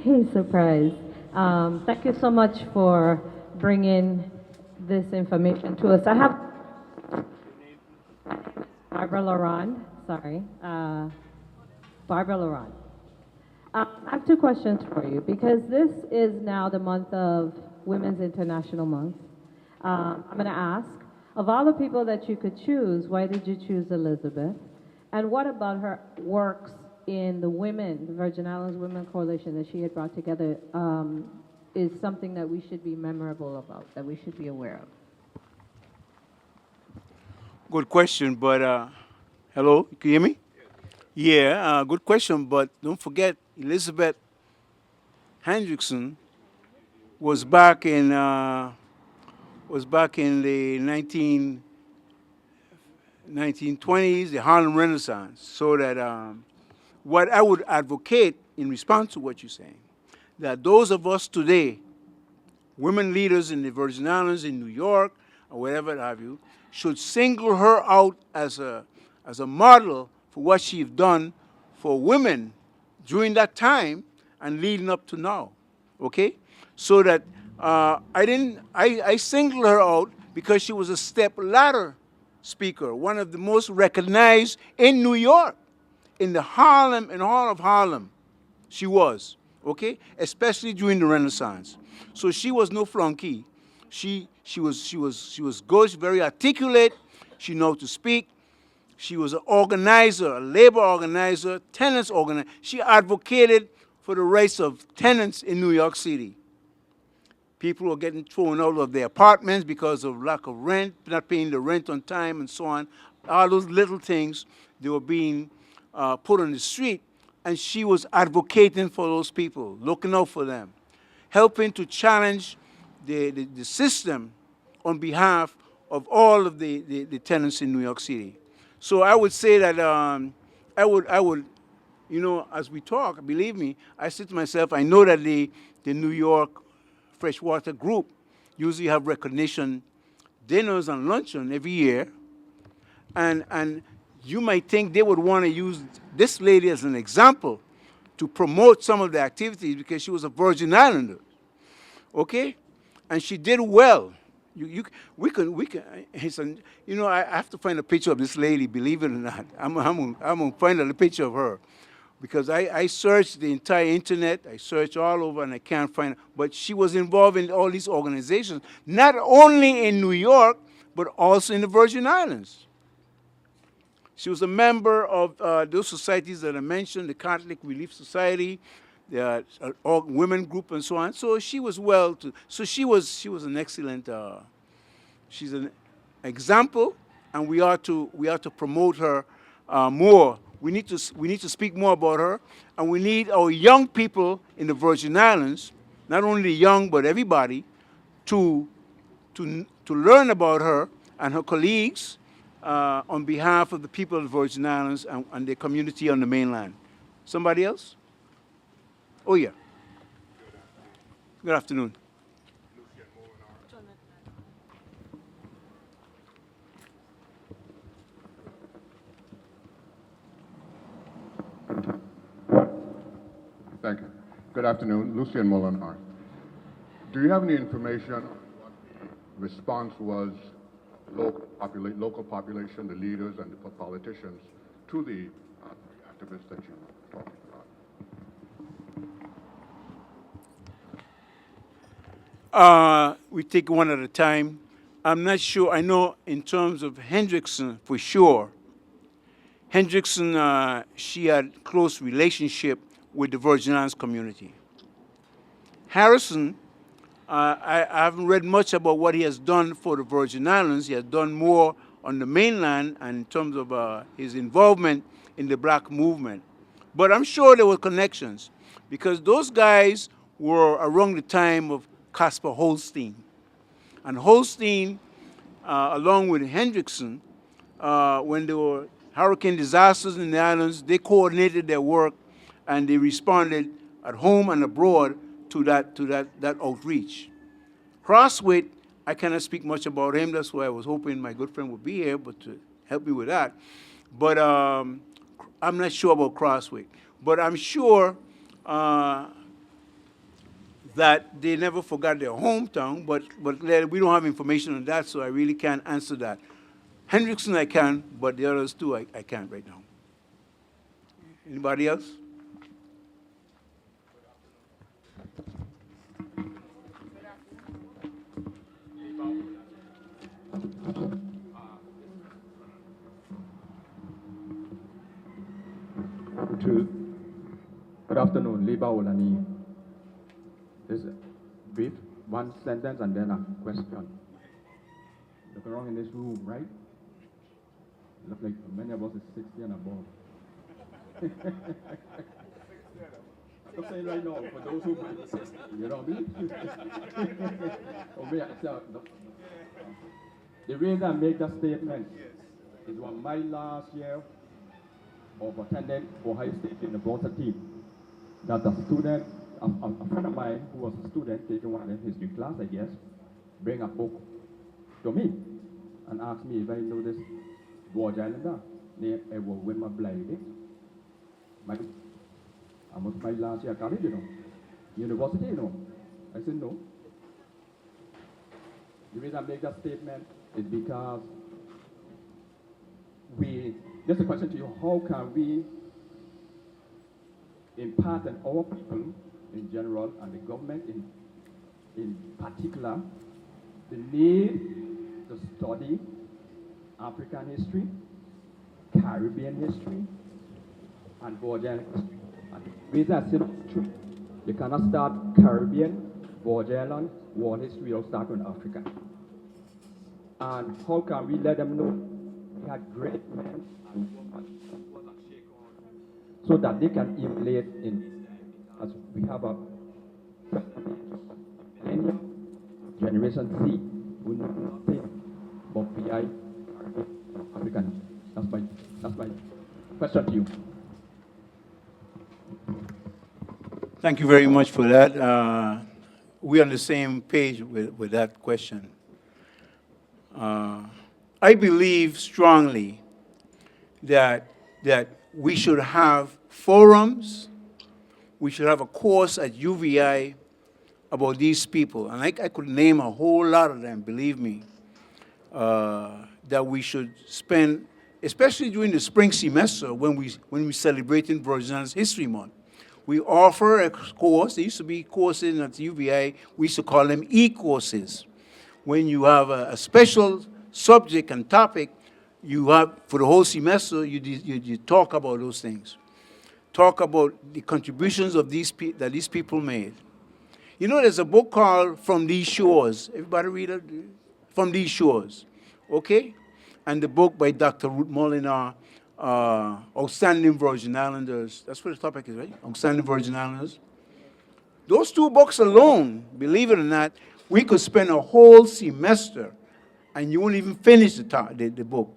he's surprised. Thank you so much for bringing this information to us. I have Barbara Laurent, sorry, Barbara Laurent. I have 2 questions for you because this is now the month of Women's International Month. I'm going to ask, of all the people that you could choose, why did you choose Elizabeth? And what about her works in the Virgin Islands Women Coalition that she had brought together is something that we should be memorable about, that we should be aware of? Good question, but hello, can you hear me? Yeah, good question, but don't forget Elizabeth Hendrickson was back in was back in the 1920s, the Harlem Renaissance. So that what I would advocate in response to what you're saying, that those of us today, women leaders in the Virgin Islands, in New York, or wherever have you, should single her out as a model for what she's done for women during that time and leading up to now, okay? So that I singled her out because she was a step ladder speaker, one of the most recognized in New York, in the Harlem, in all of Harlem, she was, okay? Especially during the Renaissance. So she was no flunky. She was good, very articulate. She knew how to speak. She was an organizer, a labor organizer, tenants organizer. She advocated for the rights of tenants in New York City. People were getting thrown out of their apartments because of lack of rent, not paying the rent on time, and so on. All those little things, they were being put on the street, and she was advocating for those people, looking out for them, helping to challenge the system on behalf of all of the tenants in New York City. So I would say that I would, you know, as we talk, believe me, I said to myself, I know that the New York Freshwater Group usually have recognition dinners and luncheon every year, and you might think they would want to use this lady as an example to promote some of the activities because she was a Virgin Islander, okay? And she did well. We can, you know, I have to find a picture of this lady, believe it or not. I'm gonna find a picture of her. Because I searched the entire internet, I searched all over and I can't find it. But she was involved in all these organizations, not only in New York, but also in the Virgin Islands. She was a member of those societies that I mentioned, the Catholic Relief Society, the women group and so on. So she was so she was an excellent, she's an example, and we ought to promote her more. We need to speak more about her, and we need our young people in the Virgin Islands, not only the young but everybody, to learn about her and her colleagues on behalf of the people of the Virgin Islands and their community on the mainland. Somebody else? Oh yeah. Good afternoon. Thank you. Good afternoon, Lucien Molinard. Do you have any information on what the response was, local population, the leaders and the politicians, to the activists that you're talking about? We take one at a time. I'm not sure. I know in terms of Hendrickson, for sure. Hendrickson, she had close relationship with the Virgin Islands community. Harrison, I haven't read much about what he has done for the Virgin Islands. He has done more on the mainland and in terms of his involvement in the black movement. But I'm sure there were connections because those guys were around the time of Caspar Holstein. And Holstein, along with Hendrickson, when there were hurricane disasters in the islands, they coordinated their work and they responded at home and abroad to that outreach. Crosswit, I cannot speak much about him. That's why I was hoping my good friend would be here, but to help me with that. But I'm not sure about Crosswit. But I'm sure that they never forgot their hometown, but we don't have information on that, so I really can't answer that. Hendrickson I can, but the others too I can't right now. Anybody else? Good afternoon, Liba Olani. This is brief, one sentence and then a question. Look around in this room, right? Look like many of us is 60 and above. I'm saying right now, for those who might, you know what I mean? The reason I make that statement is when my last year of attending Ohio State University, that a student, a friend of mine who was a student taking one of the history class, I guess, bring a book to me and asked me if I know this George Islander named Edward Wilmer Blythe. I was my last year college, university, I said no. The reason I make that statement is because just a question to you, how can we impart on our people in general and the government in particular the need to study African history, Caribbean history, and Virgin history. And the reason I say that's true, you cannot start Caribbean, Virgin Islands, world history without starting with Africa. And how can we let them know we had great men and women so that they can emulate in, as we have a Generation Z who know nothing about PI African. That's my question to you. Thank you very much for that. We're on the same page with that question. I believe strongly that we should have forums, we should have a course at UVI about these people, and I could name a whole lot of them, believe me, that we should spend, especially during the spring semester when we celebrating Virgin Islands History Month. We offer a course. There used to be courses at UVI. We used to call them e-courses. When you have a special subject and topic, you have, for the whole semester, you talk about those things. Talk about the contributions of that these people made. You know, there's a book called From These Shores. Everybody read it? From These Shores, okay? And the book by Dr. Ruth Molinar, Outstanding Virgin Islanders. That's what the topic is, right? Outstanding Virgin Islanders. Those two books alone, believe it or not, we could spend a whole semester and you won't even finish the book,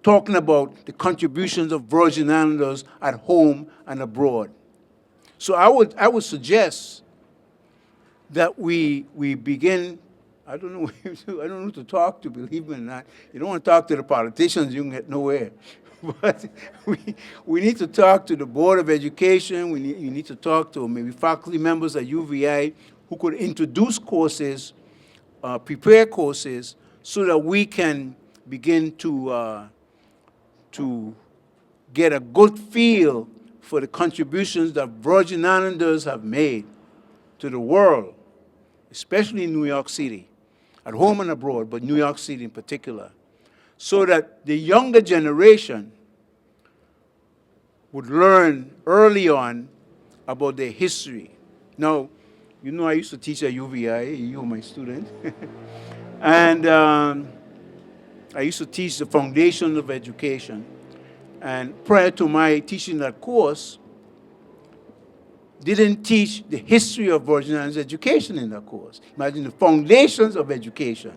talking about the contributions of Virgin Islanders at home and abroad. So I would suggest that we begin. I don't know who to talk to, believe me or not. You don't want to talk to the politicians, you can get nowhere. But we need to talk to the Board of Education. You need to talk to maybe faculty members at UVI who could introduce courses, prepare courses, so that we can begin to get a good feel for the contributions that Virgin Islanders have made to the world, especially in New York City, at home and abroad, but New York City in particular, so that the younger generation would learn early on about their history. Now, you know I used to teach at UVI, you were my student, and I used to teach the foundations of education. And prior to my teaching that course, didn't teach the history of Virgin Islands education in that course. Imagine the foundations of education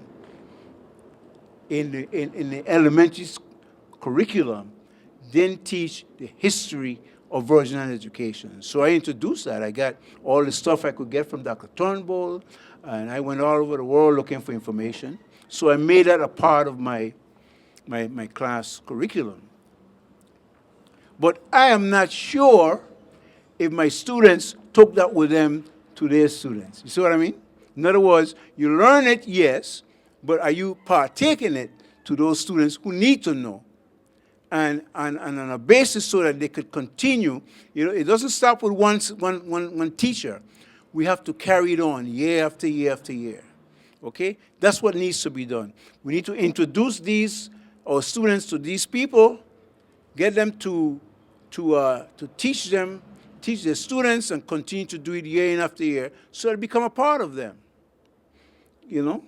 in the elementary curriculum didn't teach the history of Virgin Islands education. So I introduced that. I got all the stuff I could get from Dr. Turnbull, and I went all over the world looking for information. So I made that a part of my class curriculum. But I am not sure if my students took that with them to their students. You see what I mean? In other words, you learn it, yes, but are you partaking it to those students who need to know? And on a basis so that they could continue. You know, it doesn't stop with one teacher. We have to carry it on year after year after year. Okay? That's what needs to be done. We need to introduce our students to these people, get them to teach their students, and continue to do it year in after year, so they become a part of them. You know,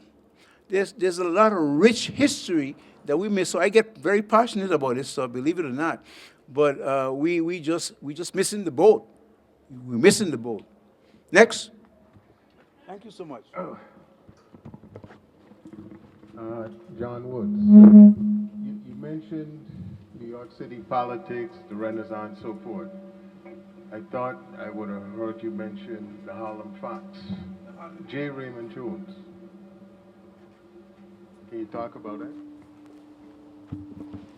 there's a lot of rich history that we miss. So I get very passionate about this stuff, believe it or not. But we just missing the boat. we're missing the boat. Next. Thank you so much. John Woods, you mentioned New York City politics, the Renaissance, so forth. I thought I would have heard you mention the Harlem Fox, J. Raymond Jones. Can you talk about that?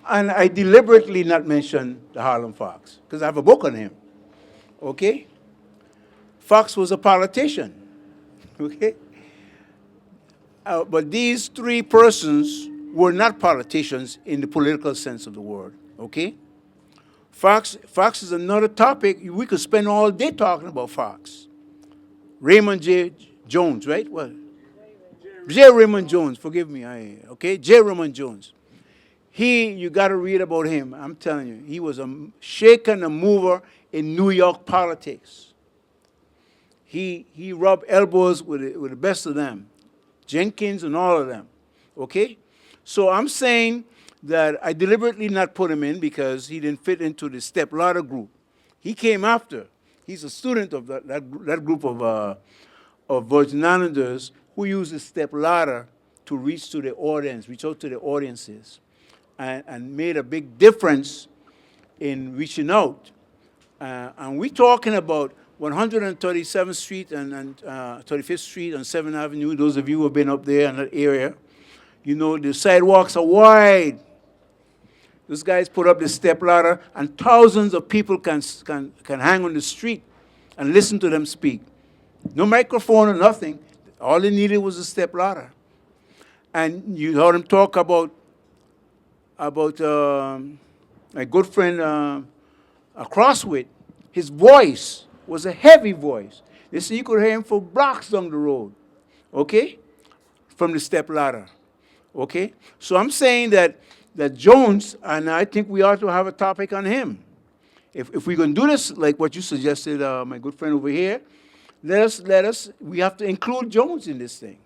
And I deliberately not mention the Harlem Fox, because I have a book on him. Okay? Fox was a politician. Okay? But these three persons were not politicians in the political sense of the word. Okay? Fox is another topic. We could spend all day talking about Fox. Raymond J. Jones, right? What? J. Raymond Jones, forgive me. Okay? J. Raymond Jones. You got to read about him. I'm telling you, he was a shaker and a mover in New York politics. He rubbed elbows with the best of them, Jenkins and all of them. Okay? So I'm saying that I deliberately not put him in because he didn't fit into the step ladder group. He came after. He's a student of that group of Virgin Islanders who use the step ladder to reach to the audience, reach out to the audiences, and made a big difference in reaching out. And we're talking about 137th Street and 35th Street and 7th Avenue. Those of you who have been up there in that area, you know the sidewalks are wide. Those guys put up the step ladder, and thousands of people can hang on the street and listen to them speak. No microphone or nothing. All they needed was a step ladder. And you heard him talk about my good friend Crosswit. His voice was a heavy voice. They say you could hear him for blocks down the road, okay, from the step ladder, okay? So I'm saying that Jones, and I think we ought to have a topic on him. If we're going to do this, like what you suggested, my good friend over here, we have to include Jones in this thing,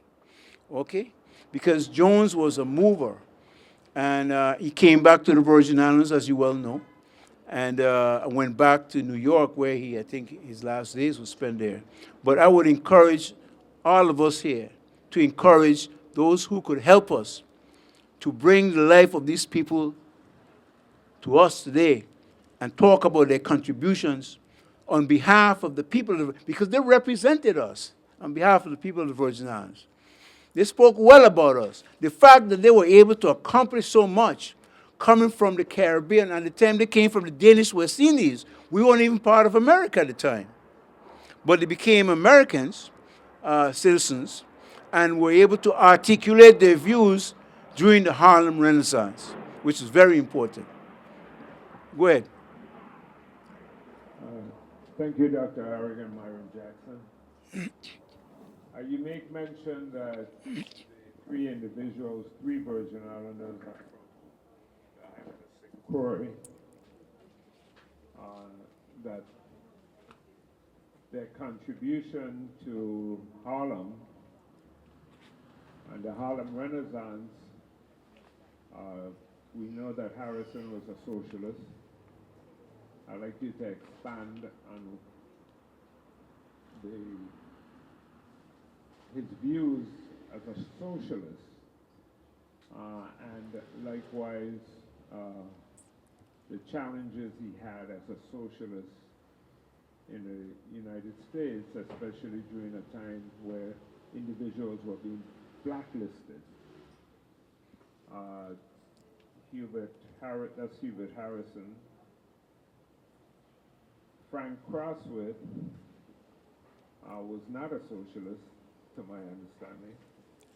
okay? Because Jones was a mover, and he came back to the Virgin Islands, as you well know, and went back to New York, where I think his last days were spent there. But I would encourage all of us here to encourage those who could help us to bring the life of these people to us today and talk about their contributions on behalf of the people, because they represented us on behalf of the people of the Virgin Islands. They spoke well about us. The fact that they were able to accomplish so much coming from the Caribbean, and the time they came from the Danish West Indies, we weren't even part of America at the time. But they became Americans, citizens, and were able to articulate their views during the Harlem Renaissance, which is very important. Go ahead. Thank you, Dr. Harrigan Myron Jackson. You make mention that the three individuals, three Virgin Islanders, are from Corey, that their contribution to Harlem and the Harlem Renaissance, we know that Harrison was a socialist. I'd like you to expand on his views as a socialist, and likewise the challenges he had as a socialist in the United States, especially during a time where individuals were being blacklisted. Hubert Harrison. Frank Crosswit was not a socialist, to my understanding.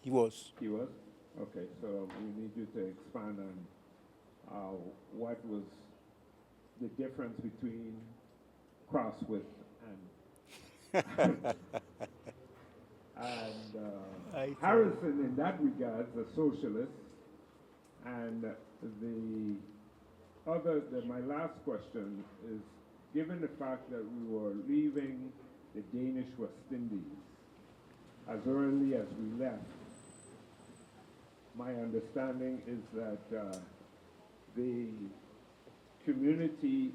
He was. He was? Okay, so we need you to expand on what was the difference between Crosswit and Harrison, in that regard, is a socialist. And my last question is, given the fact that we were leaving the Danish West Indies as early as we left, my understanding is that the community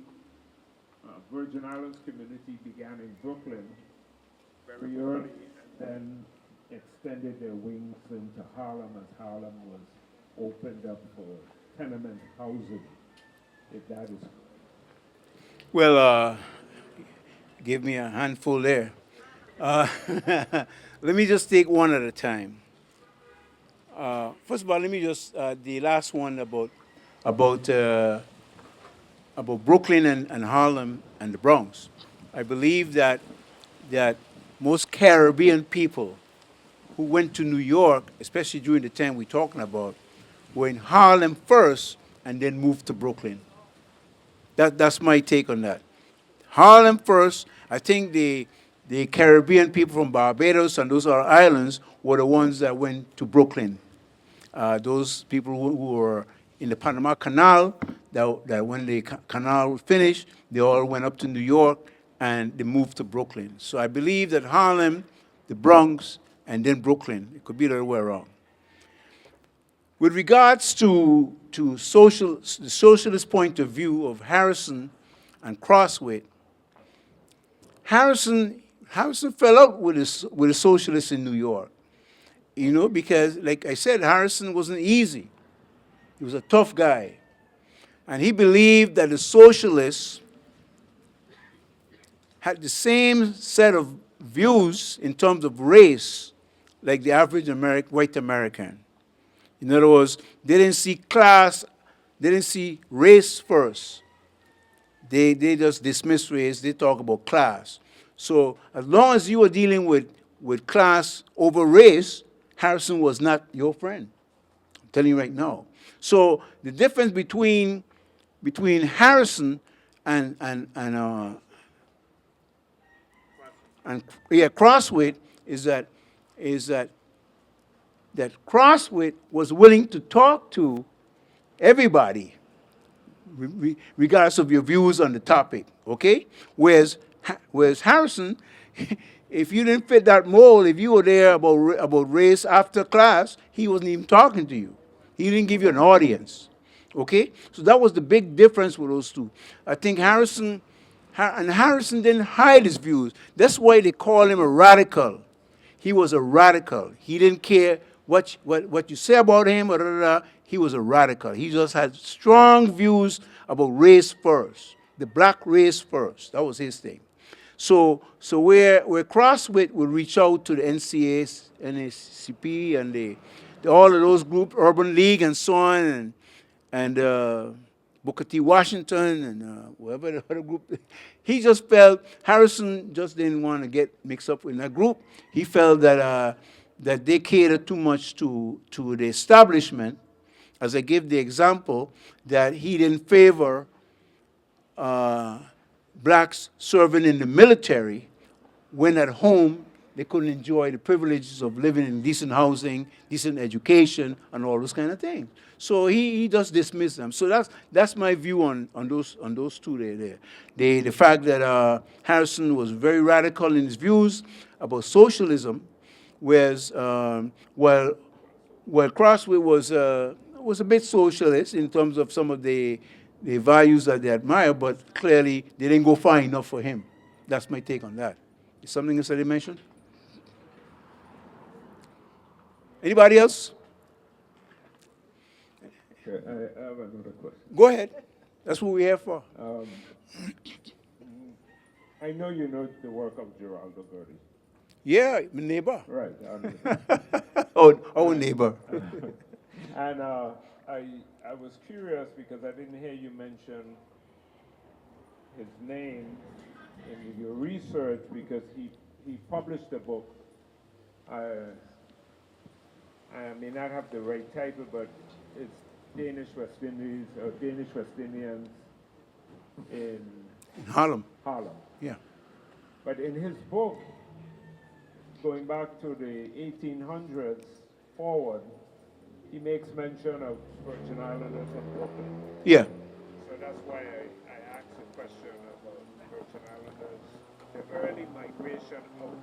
Virgin Islands community began in Brooklyn very early and then extended their wings into Harlem as Harlem was opened up for tenement housing, if that is. Well, give me a handful there. Let me just take one at a time. First of all, let me just the last one about Brooklyn and Harlem and the Bronx. I believe that most Caribbean people who went to New York, especially during the time we're talking about, were in Harlem first and then moved to Brooklyn. That's my take on that. Harlem first. I think the Caribbean people from Barbados and those other islands were the ones that went to Brooklyn. Those people who were in the Panama Canal, that when the canal finished, they all went up to New York and they moved to Brooklyn. So I believe that Harlem, the Bronx, and then Brooklyn. It could be the other way around. With regards to the socialist point of view of Harrison and Crossway, Harrison fell out with the socialists in New York, because, like I said, Harrison wasn't easy. He was a tough guy. And he believed that the socialists had the same set of views in terms of race like the average white American. In other words, they didn't see class, they didn't see race first. They just dismiss race, they talk about class. So as long as you were dealing with class over race, Harrison was not your friend. I'm telling you right now. So the difference between Harrison and Crossway is that Crossway was willing to talk to everybody, regardless of your views on the topic. Okay, whereas Harrison, if you didn't fit that mold, if you were there about race after class, he wasn't even talking to you. He didn't give you an audience. Okay, so that was the big difference with those two. I think Harrison didn't hide his views. That's why they call him a radical. He was a radical. He didn't care what you say about him, he was a radical. He just had strong views about race first, the black race first. That was his thing. So where Crossway would reach out to the NACP and all of those groups, Urban League and so on, and Booker T. Washington and whatever the other group, he just felt Harrison just didn't want to get mixed up in that group. He felt that they catered too much to the establishment. As I gave the example, that he didn't favor blacks serving in the military when at home they couldn't enjoy the privileges of living in decent housing, decent education, and all those kind of things. So he just dismissed them. So that's my view on those two there. The fact that Harrison was very radical in his views about socialism, whereas while Crossway was a bit socialist in terms of some of the values that they admire, but clearly they didn't go far enough for him. That's my take on that. Is something else that they mentioned? Anybody else? Okay, I have another question. Go ahead. That's what we're here for. I know you know the work of Geraldo Gertie. Yeah, my neighbor. Right. Our neighbor. And I was curious because I didn't hear you mention his name in your research because he published a book. I may not have the right title, but it's Danish West Indies or Danish West Indians in Harlem. Harlem. Yeah. But in his book, going back to the 1800s forward, he makes mention of Virgin Islanders and Brooklyn. Yeah. So that's why I asked the question about Virgin Islanders, the early migration out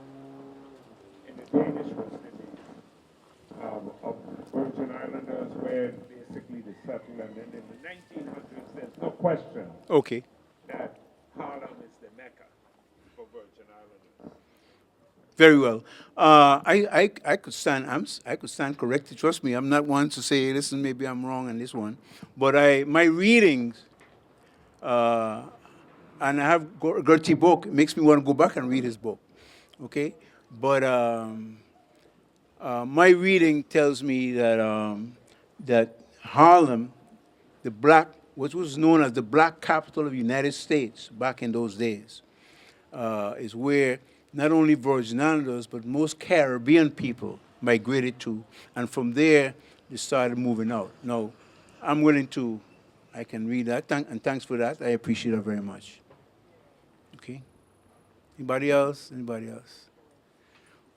in the Danish West Indies of Virgin Islanders, where basically they settled, and then in the 1900s, there's no question Okay. that Harlem Very well. I could stand. I could stand corrected. Trust me. I'm not one to say, listen, maybe I'm wrong on this one. But my readings, and I have Gertie book. It makes me want to go back and read his book. Okay, but my reading tells me that Harlem, the black, what was known as the black capital of the United States back in those days, is where not only Virgin Islanders, but most Caribbean people migrated to. And from there, they started moving out. Now, I'm willing to, I can read that, and thanks for that. I appreciate it very much. Okay? Anybody else? Anybody else?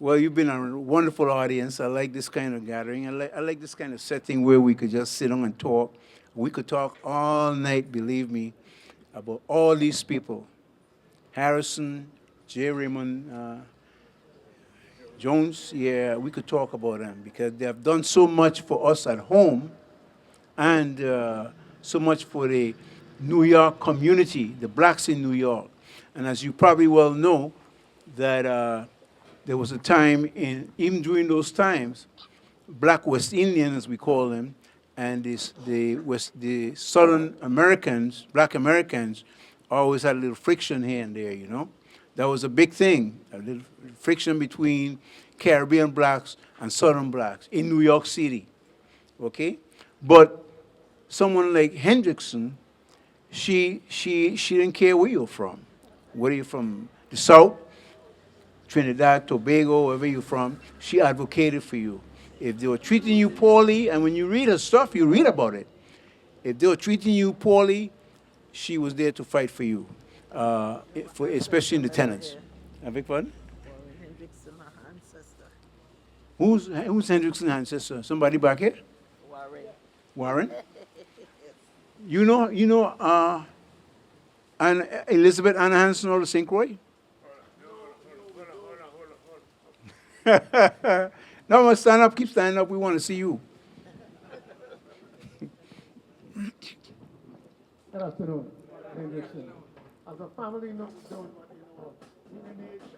Well, you've been a wonderful audience. I like this kind of gathering. I like this kind of setting where we could just sit down and talk. We could talk all night, believe me, about all these people. Harrison, J. Raymond Jones, yeah, we could talk about them because they have done so much for us at home and so much for the New York community, the blacks in New York. And as you probably well know, that there was a time, even during those times, black West Indians, as we call them, and the Southern Americans, black Americans, always had a little friction here and there, you know. That was a big thing, a little friction between Caribbean blacks and Southern blacks in New York City, okay? But someone like Hendrickson, she didn't care where you're from. Whether you're from the South, Trinidad, Tobago, wherever you're from, she advocated for you. If they were treating you poorly, and when you read her stuff, you read about it. If they were treating you poorly, she was there to fight for you, especially in the tenants. I beg pardon? Hendrickson, her ancestor. Who's Hendrickson's ancestor? Somebody back here? Warren. Warren? You know, and Elizabeth Anna Hanson or the St. Croix? No, must stand up, keep standing up. We want to see you. Good afternoon, Hendrickson. As a family, lineage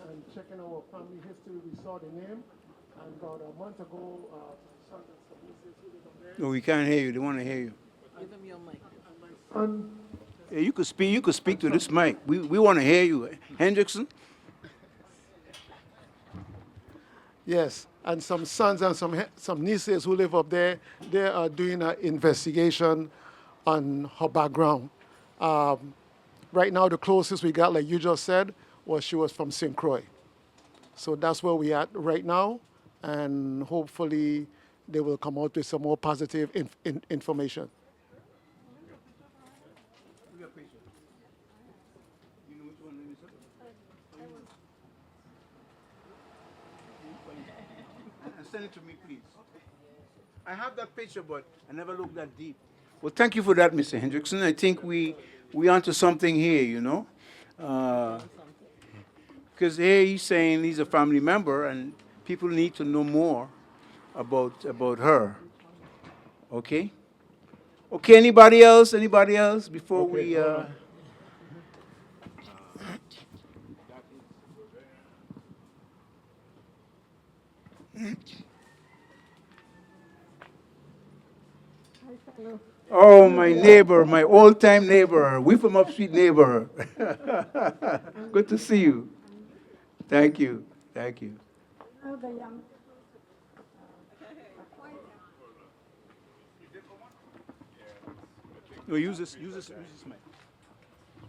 and checking our family history, we saw the name, and about a month ago, son and some nieces who live up there. No, we can't hear you. They want to hear you. Give him your mic. And Yeah, you could speak to this mic. We want to hear you. Hendrickson? yes, and some sons and some nieces who live up there, they are doing an investigation on her background. Right now, the closest we got, like you just said, was she was from St. Croix. So that's where we at right now, and hopefully they will come out with some more positive information. Send it to me, please. I have that picture, but I never looked that deep. Well, thank you for that, Mr. Hendrickson. I think we onto something here, you know. Because here he's saying he's a family member, and people need to know more about her. Okay? Okay, anybody else? Anybody else before we... Oh, my neighbor, my old-time neighbor. We from Upstreet neighbor. Good to see you. Thank you. Thank you. No, use this mic.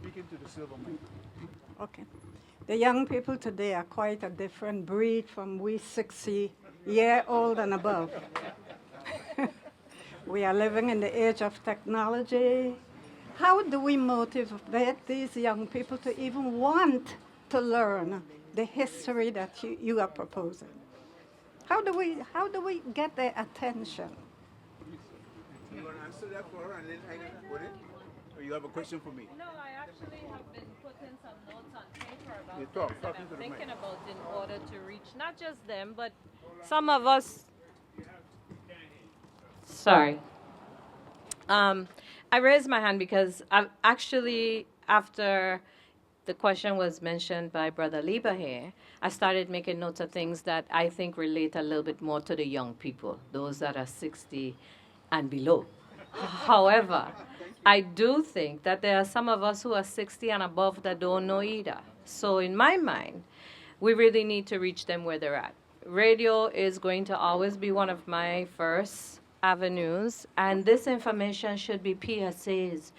Speak into the silver mic. Okay. The young people today are quite a different breed from we 60-year-old and above. We are living in the age of technology. How do we motivate these young people to even want to learn the history that you are proposing? How do we get their attention? You want to answer that for her and then I can put it? Or you have a question for me? No, I actually have been putting some notes on paper about You things talk that into I'm the mic. thinking about in order to reach not just them, but some of us. Sorry. I raised my hand because I've actually, after the question was mentioned by Brother Lieber here, I started making notes of things that I think relate a little bit more to the young people, those that are 60 and below. However, I do think that there are some of us who are 60 and above that don't know either. So in my mind, we really need to reach them where they're at. Radio is going to always be one of my first avenues, and this information should be PSA's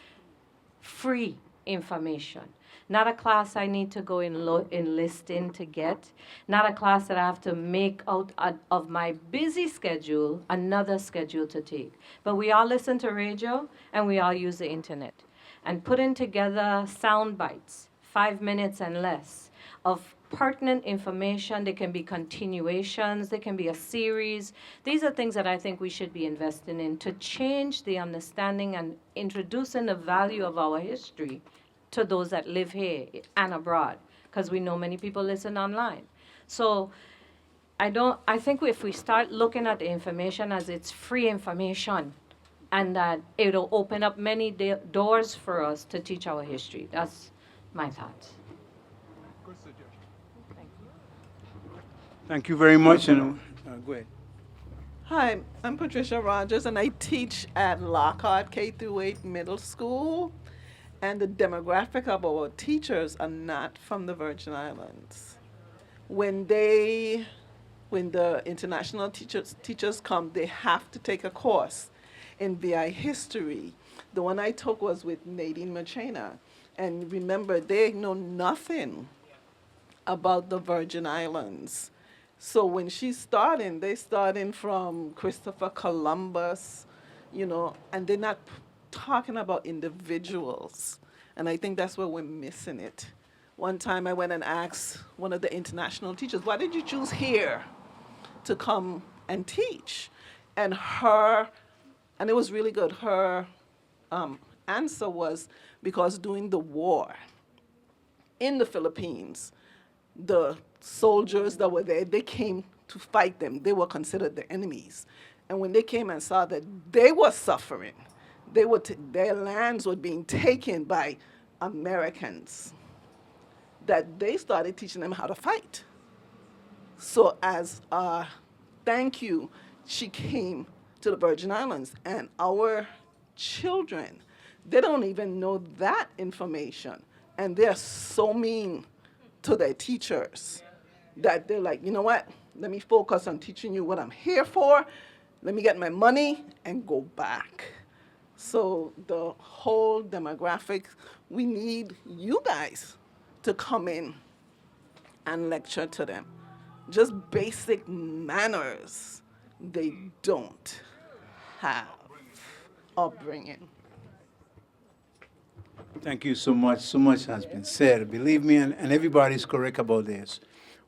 free information. Not a class I need to go enlist in to get. Not a class that I have to make out of my busy schedule another schedule to take. But we all listen to radio and we all use the internet. And putting together sound bites, 5 minutes and less, of pertinent information. They can be continuations, they can be a series. These are things that I think we should be investing in to change the understanding and introducing the value of our history to those that live here and abroad, because we know many people listen online. So I think if we start looking at the information as it's free information, and that it'll open up many doors for us to teach our history. That's my thoughts. Thank you very much. And go ahead. Hi, I'm Patricia Rogers, and I teach at Lockhart K-8 Middle School. And the demographic of our teachers are not from the Virgin Islands. When the international teachers come, they have to take a course in VI history. The one I took was with Nadine Machena. And remember, they know nothing about the Virgin Islands. So when she's starting, they're starting from Christopher Columbus, and they're not talking about individuals. And I think that's where we're missing it. One time I went and asked one of the international teachers, why did you choose here to come and teach? And it was really good, her answer was because during the war in the Philippines, the soldiers that were there, they came to fight them. They were considered the enemies. And when they came and saw that they were suffering, their lands were being taken by Americans, that they started teaching them how to fight. So as a thank you, she came to the Virgin Islands. And our children, they don't even know that information. And they're so mean to their teachers that they're like, you know what? Let me focus on teaching you what I'm here for. Let me get my money and go back. So the whole demographic, we need you guys to come in and lecture to them. Just basic manners, they don't have upbringing. Thank you so much. So much has been said. Believe me, and everybody's correct about this.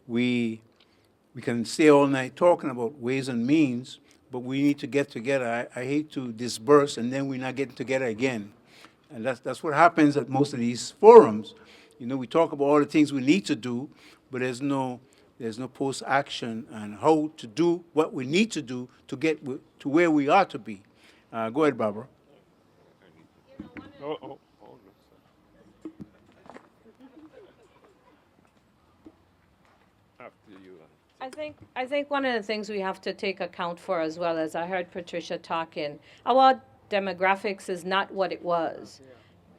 We can stay all night talking about ways and means, but we need to get together. I hate to disperse and then we're not getting together again. And that's what happens at most of these forums. We talk about all the things we need to do, but there's no post-action on how to do what we need to do to get to where we are to be. Go ahead, Barbara. I think one of the things we have to take account for as well, as I heard Patricia talking, our demographics is not what it was.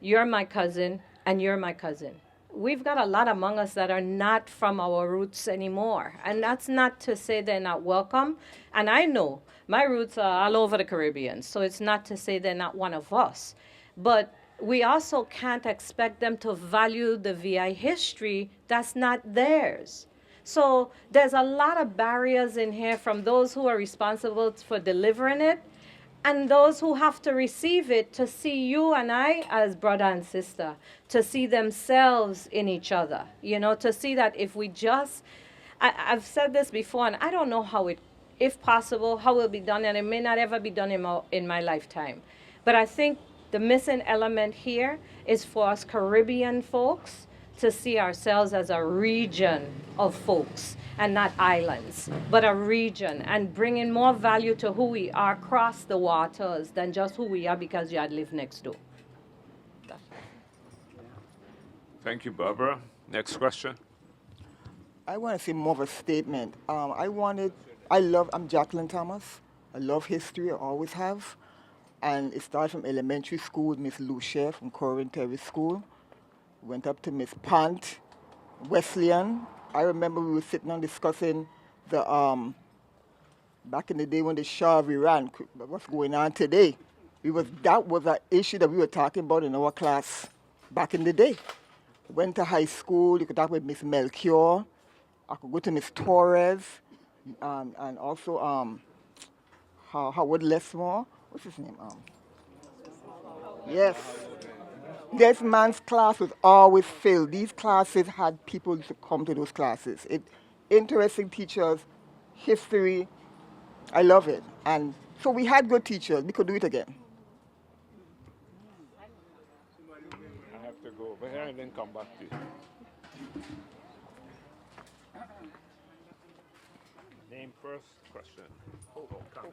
You're my cousin, and you're my cousin. We've got a lot among us that are not from our roots anymore. And that's not to say they're not welcome. And I know my roots are all over the Caribbean, so it's not to say they're not one of us. But we also can't expect them to value the VI history that's not theirs. So there's a lot of barriers in here from those who are responsible for delivering it and those who have to receive it to see you and I as brother and sister, to see themselves in each other, to see that if we just, I've said this before, and I don't know how it, if possible, how it will be done, and it may not ever be done in my lifetime. But I think the missing element here is for us Caribbean folks to see ourselves as a region of folks and not islands, but a region, and bringing more value to who we are across the waters than just who we are because you had lived next door. Thank you, Barbara. Next question. I want to say more of a statement. I'm Jacqueline Thomas. I love history, I always have. And it started from elementary school with Miss Lucia from Corwin Terry School. Went up to Miss Pant, Wesleyan. I remember we were sitting and discussing the, back in the day when the Shah of Iran, what's going on today. That was an issue that we were talking about in our class back in the day. Went to high school, you could talk with Miss Melchior. I could go to Miss Torres, and also Howard Lesmore. What's his name? Yes. This man's class was always filled. These classes had people to come to those classes. Interesting teachers, history. I love it. And so we had good teachers. We could do it again. I have to go over here and then come back to you. Name first, question. Come.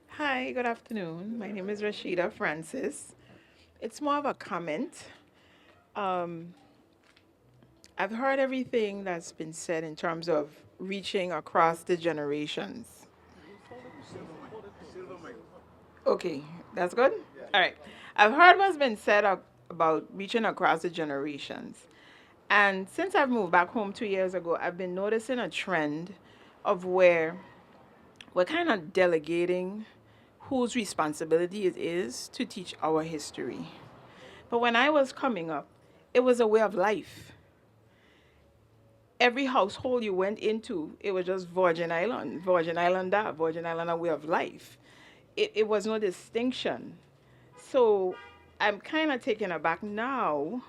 Hi, good afternoon. My name is Rashida Francis. It's more of a comment. I've heard everything that's been said in terms of reaching across the generations. Okay, that's good? All right. I've heard what's been said about reaching across the generations. And since I've moved back home 2 years ago, I've been noticing a trend of where we're kind of delegating whose responsibility it is to teach our history. But when I was coming up, it was a way of life. Every household you went into, it was just Virgin Island, Virgin Islander, Virgin Islander way of life. It was no distinction. So I'm kind of taken aback now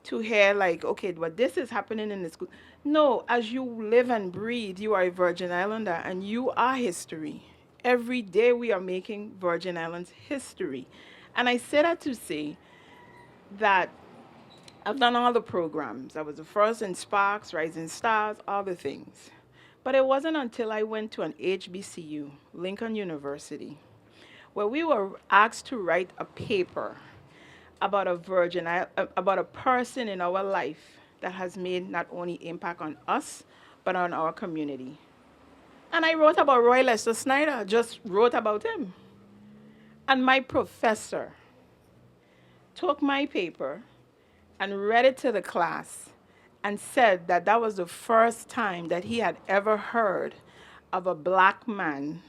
to hear like, okay, but this is happening in the school. No, as you live and breathe, you are a Virgin Islander and you are history. Every day we are making Virgin Islands history. And I say that to say that I've done all the programs. I was the first in Sparks, Rising Stars, all the things. But it wasn't until I went to an HBCU, Lincoln University, where we were asked to write a paper about about a person in our life that has made not only impact on us, but on our community. And I wrote about Roy Lester Snyder, just wrote about him. And my professor took my paper and read it to the class and said that that was the first time that he had ever heard of a black man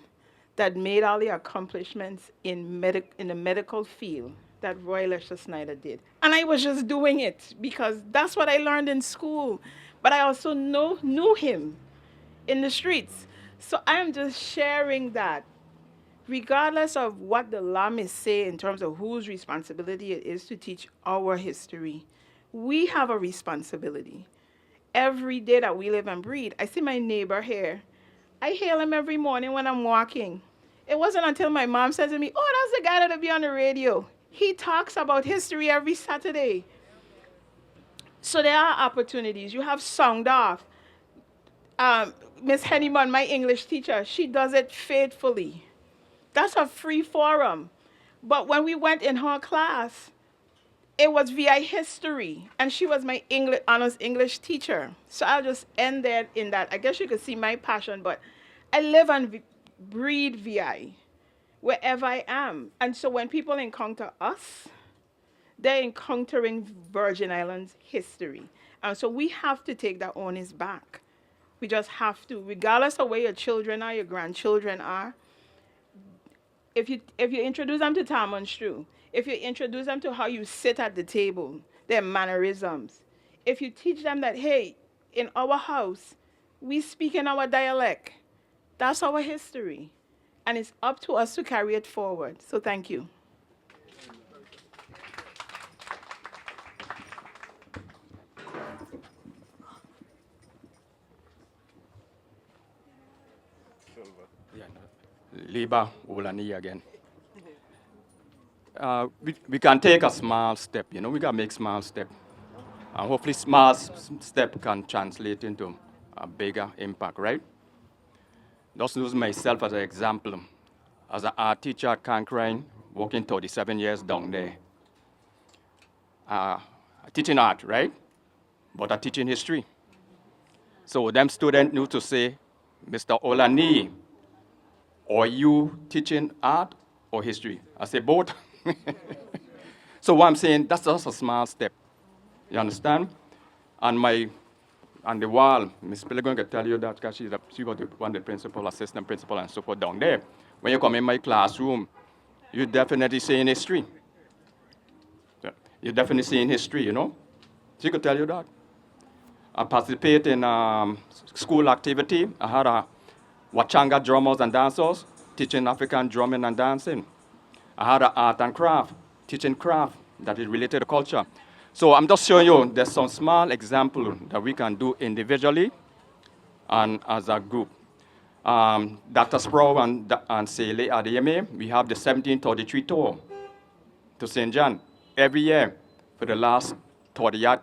that made all the accomplishments in the medical field that Roy Lester Snyder did. And I was just doing it because that's what I learned in school. But I also knew him in the streets. So I'm just sharing that regardless of what the law may say in terms of whose responsibility it is to teach our history, we have a responsibility. Every day that we live and breathe, I see my neighbor here. I hail him every morning when I'm walking. It wasn't until my mom said to me, oh, that's the guy that'll be on the radio. He talks about history every Saturday. So there are opportunities. You have Sound Off. Miss Henneman, my English teacher, she does it faithfully. That's a free forum. But when we went in her class, it was VI history, and she was my honors English teacher. So I'll just end there in that. I guess you could see my passion, but I live and breathe VI wherever I am. And so when people encounter us, they're encountering Virgin Islands history. And so we have to take that onus back. We just have to, regardless of where your children are, your grandchildren are. If you introduce them to Tom and Shrew, if you introduce them to how you sit at the table, their mannerisms, if you teach them that, hey, in our house, we speak in our dialect, that's our history. And it's up to us to carry it forward. So thank you. Liba Ulani again. We can take a small step, we got to make small step. And hopefully small step can translate into a bigger impact, right? Just use myself as an example. As an art teacher at Cancrine, working 37 years down there. teaching art, right? But I'm teaching history. So them students need to say, Mr. Olani, are you teaching art or history? I say both. So what I'm saying, that's just a small step. You understand? And on the wall, Ms. Pellegrin can tell you that because she was one of the principal, assistant principal, and so forth down there. When you come in my classroom, you're definitely seeing history. Yeah. You're definitely seeing history, you know? She could tell you that. I participate in school activity. I had a Wachanga drummers and dancers teaching African drumming and dancing. I had a art and craft, teaching craft that is related to culture. So I'm just showing you there's some small example that we can do individually and as a group. Dr. Sproul and Sele Adeyemi, we have the 1733 tour to St. John every year for the last 30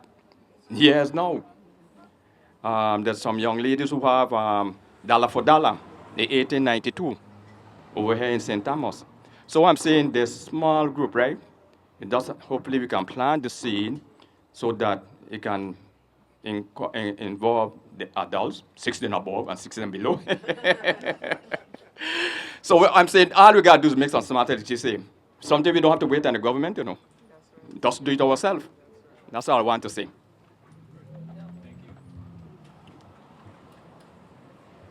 years now. There's some young ladies who have Dollar for Dollar, the 1892, over here in St. Thomas. So I'm saying this small group, right? It does, hopefully we can plant the seed so that it can involve the adults, 16 above and 16 below. So I'm saying all we gotta do is make some smart say. Something we don't have to wait on the government, you know. Just do it ourselves. That's all I want to say.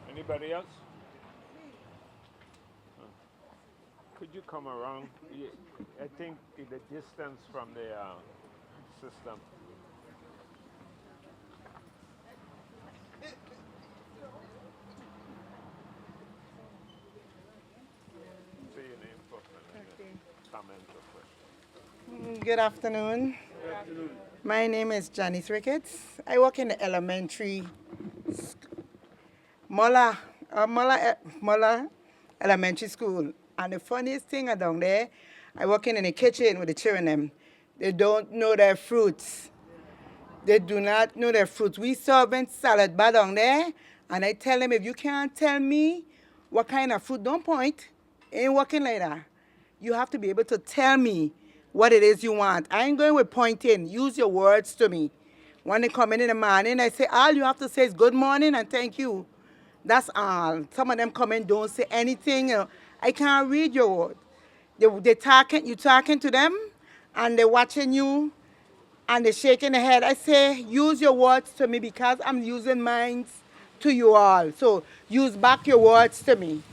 Anybody else? Could you come around? I think the distance from the system. Say your name first and then comment or question. Good afternoon. Good afternoon. My name is Janice Ricketts. I work in the elementary Muller Elementary School. And the funniest thing down there, I work in the kitchen with the children. They don't know their fruits. They do not know their fruits. We serving salad bar down there, and I tell them, if you can't tell me what kind of fruit, don't point. Ain't working like that. You have to be able to tell me what it is you want. I ain't going with pointing. Use your words to me. When they come in the morning, I say, all you have to say is good morning and thank you. That's all. Some of them come in, don't say anything. I can't read your word. You're talking to them, and they're watching you, and they're shaking their head. I say, use your words to me because I'm using mine to you all. So use back your words to me.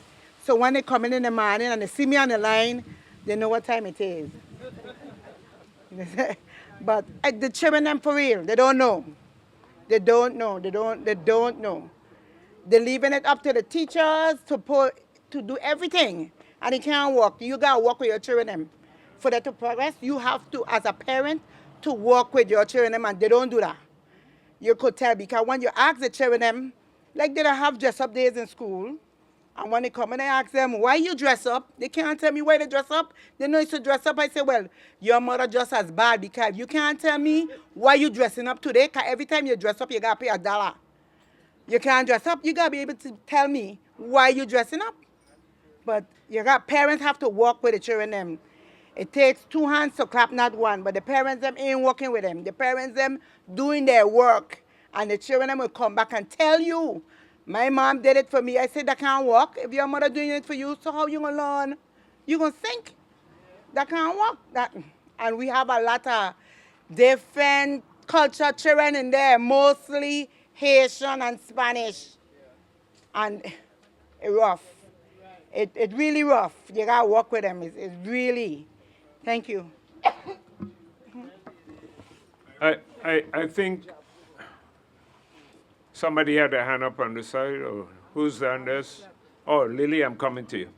So when they come in the morning and they see me on the line, they know what time it is. But the children, them for real, they don't know. They don't know. They don't know. They're leaving it up to the teachers to do everything. And they can't work. You got to work with your children. For that to progress, you have to, as a parent, to work with your children, and they don't do that. You could tell, because when you ask the children, like they don't have dress-up days in school, and when they come and I ask them, why you dress up? They can't tell me why they dress up. They know it's to dress up. I say, well, your mother just as bad, because you can't tell me why you dressing up today, because every time you dress up, you got to pay $1. You can't dress up. You got to be able to tell me why you dressing up. But parents have to work with the children. It takes two hands to clap, not one. But the parents them ain't working with them. The parents them doing their work. And the children them will come back and tell you, my mom did it for me. I said, that can't work. If your mother doing it for you, so how you going to learn? You going to think. That can't work. And we have a lot of different culture children in there, mostly Haitian and Spanish. And it's rough. It's really rough. You got to work with them. It's really. Thank you. I think somebody had a hand up on the side, or who's on this? Oh, Lily, I'm coming to you.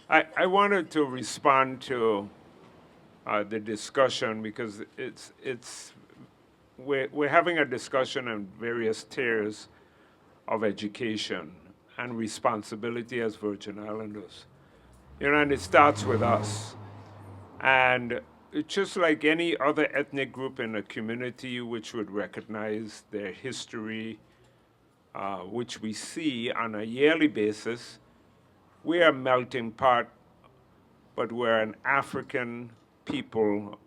I wanted to respond to the discussion because we're having a discussion on various tiers of education and responsibility as Virgin Islanders. You know, and it starts with us. And it's just like any other ethnic group in a community which would recognize their history, which we see on a yearly basis, we are a melting pot, but we're an African people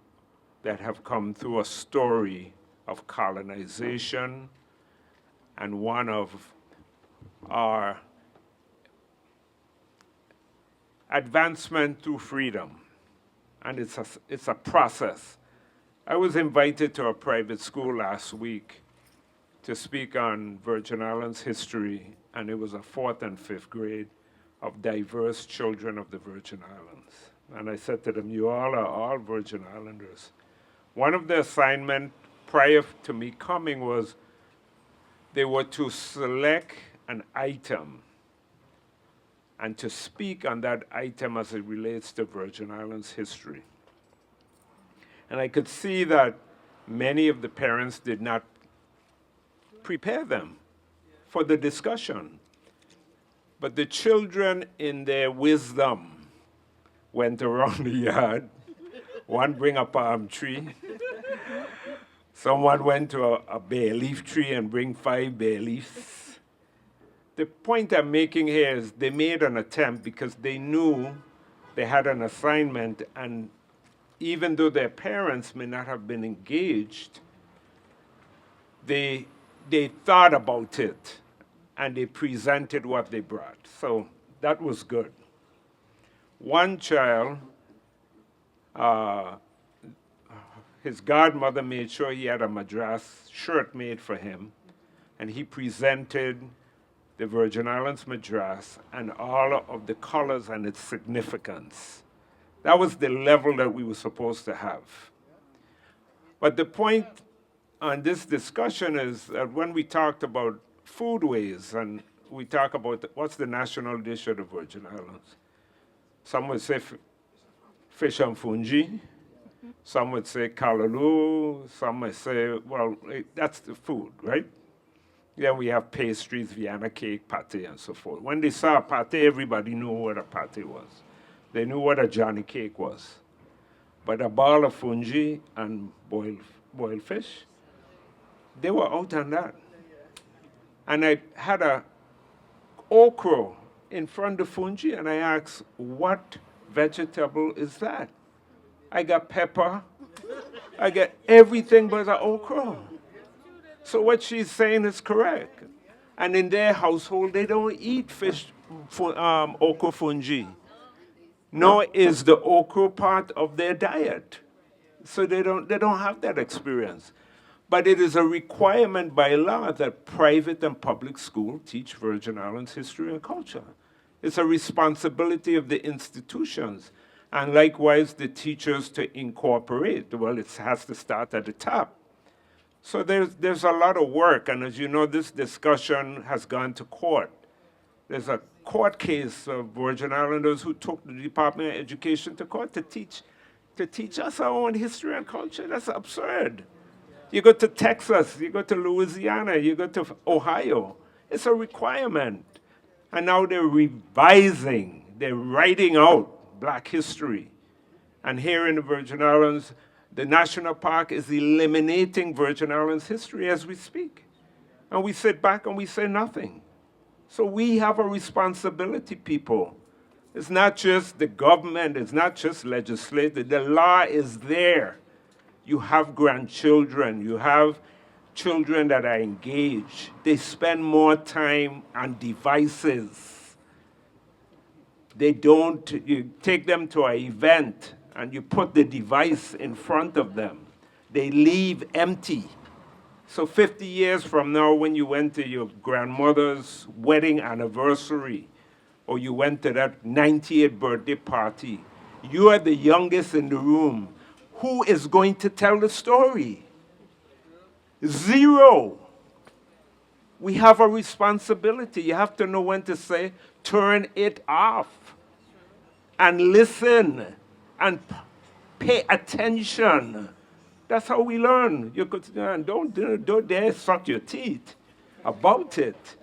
that have come through a story of colonization and one of our advancement through freedom. And it's a process. I was invited to a private school last week to speak on Virgin Islands history, and it was a 4th and 5th grade of diverse children of the Virgin Islands. And I said to them, you all are all Virgin Islanders. One of the assignments prior to me coming was they were to select an item and to speak on that item as it relates to Virgin Islands history. And I could see that many of the parents did not prepare them for the discussion. But the children, in their wisdom, went around the yard. One bring a palm tree. Someone went to a bay leaf tree and bring 5 bay leaves. The point I'm making here is they made an attempt because they knew they had an assignment, and even though their parents may not have been engaged, they thought about it and they presented what they brought. So that was good. One child, his godmother made sure he had a Madras shirt made for him, and he presented the Virgin Islands Madras and all of the colors and its significance. That was the level that we were supposed to have. But the point on this discussion is that when we talked about foodways and we talk about what's the national dish of the Virgin Islands, some would say fish and fungi, some would say kalaloo, some would say, well, that's the food, right? Then we have pastries, Vienna cake, pate, and so forth. When they saw pate, everybody knew what a pate was. They knew what a Johnny cake was. But a ball of fungi and boiled fish, they were out on that. And I had a okra in front of fungi, and I asked, what vegetable is that? I got pepper. I got everything but the okra. So what she's saying is correct. And in their household, they don't eat fish, okra fungi. Nor is the okra part of their diet. So they don't have that experience. But it is a requirement by law that private and public schools teach Virgin Islands history and culture. It's a responsibility of the institutions. And likewise, the teachers to incorporate. Well, it has to start at the top. So there's a lot of work, and as you know, this discussion has gone to court. There's a court case of Virgin Islanders who took the Department of Education to court to teach us our own history and culture. That's absurd. You go to Texas, you go to Louisiana, you go to Ohio. It's a requirement. And now they're revising, they're writing out Black history. And here in the Virgin Islands, the National Park is eliminating Virgin Islands history as we speak. And we sit back and we say nothing. So we have a responsibility, people. It's not just the government, it's not just legislative. The law is there. You have grandchildren, you have children that are engaged. They spend more time on devices. They don't, you take them to an event and you put the device in front of them. They leave empty. So 50 years from now, when you went to your grandmother's wedding anniversary, or you went to that 90th birthday party, you are the youngest in the room. Who is going to tell the story? Zero. We have a responsibility. You have to know when to say, turn it off, and listen, and pay attention. That's how we learn. You could, don't dare suck your teeth about it,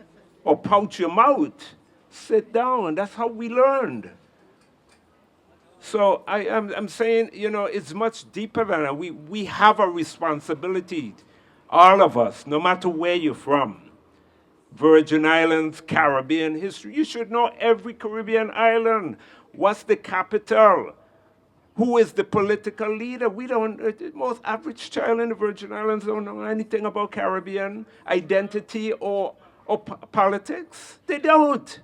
or pout your mouth. Sit down. That's how we learned. So I'm saying, you know, it's much deeper than that. We have a responsibility, all of us, no matter where you're from. Virgin Islands, Caribbean history. You should know every Caribbean island. What's the capital? who is the political leader. We don't, the most average child in the Virgin Islands don't know anything about Caribbean identity or politics. They don't.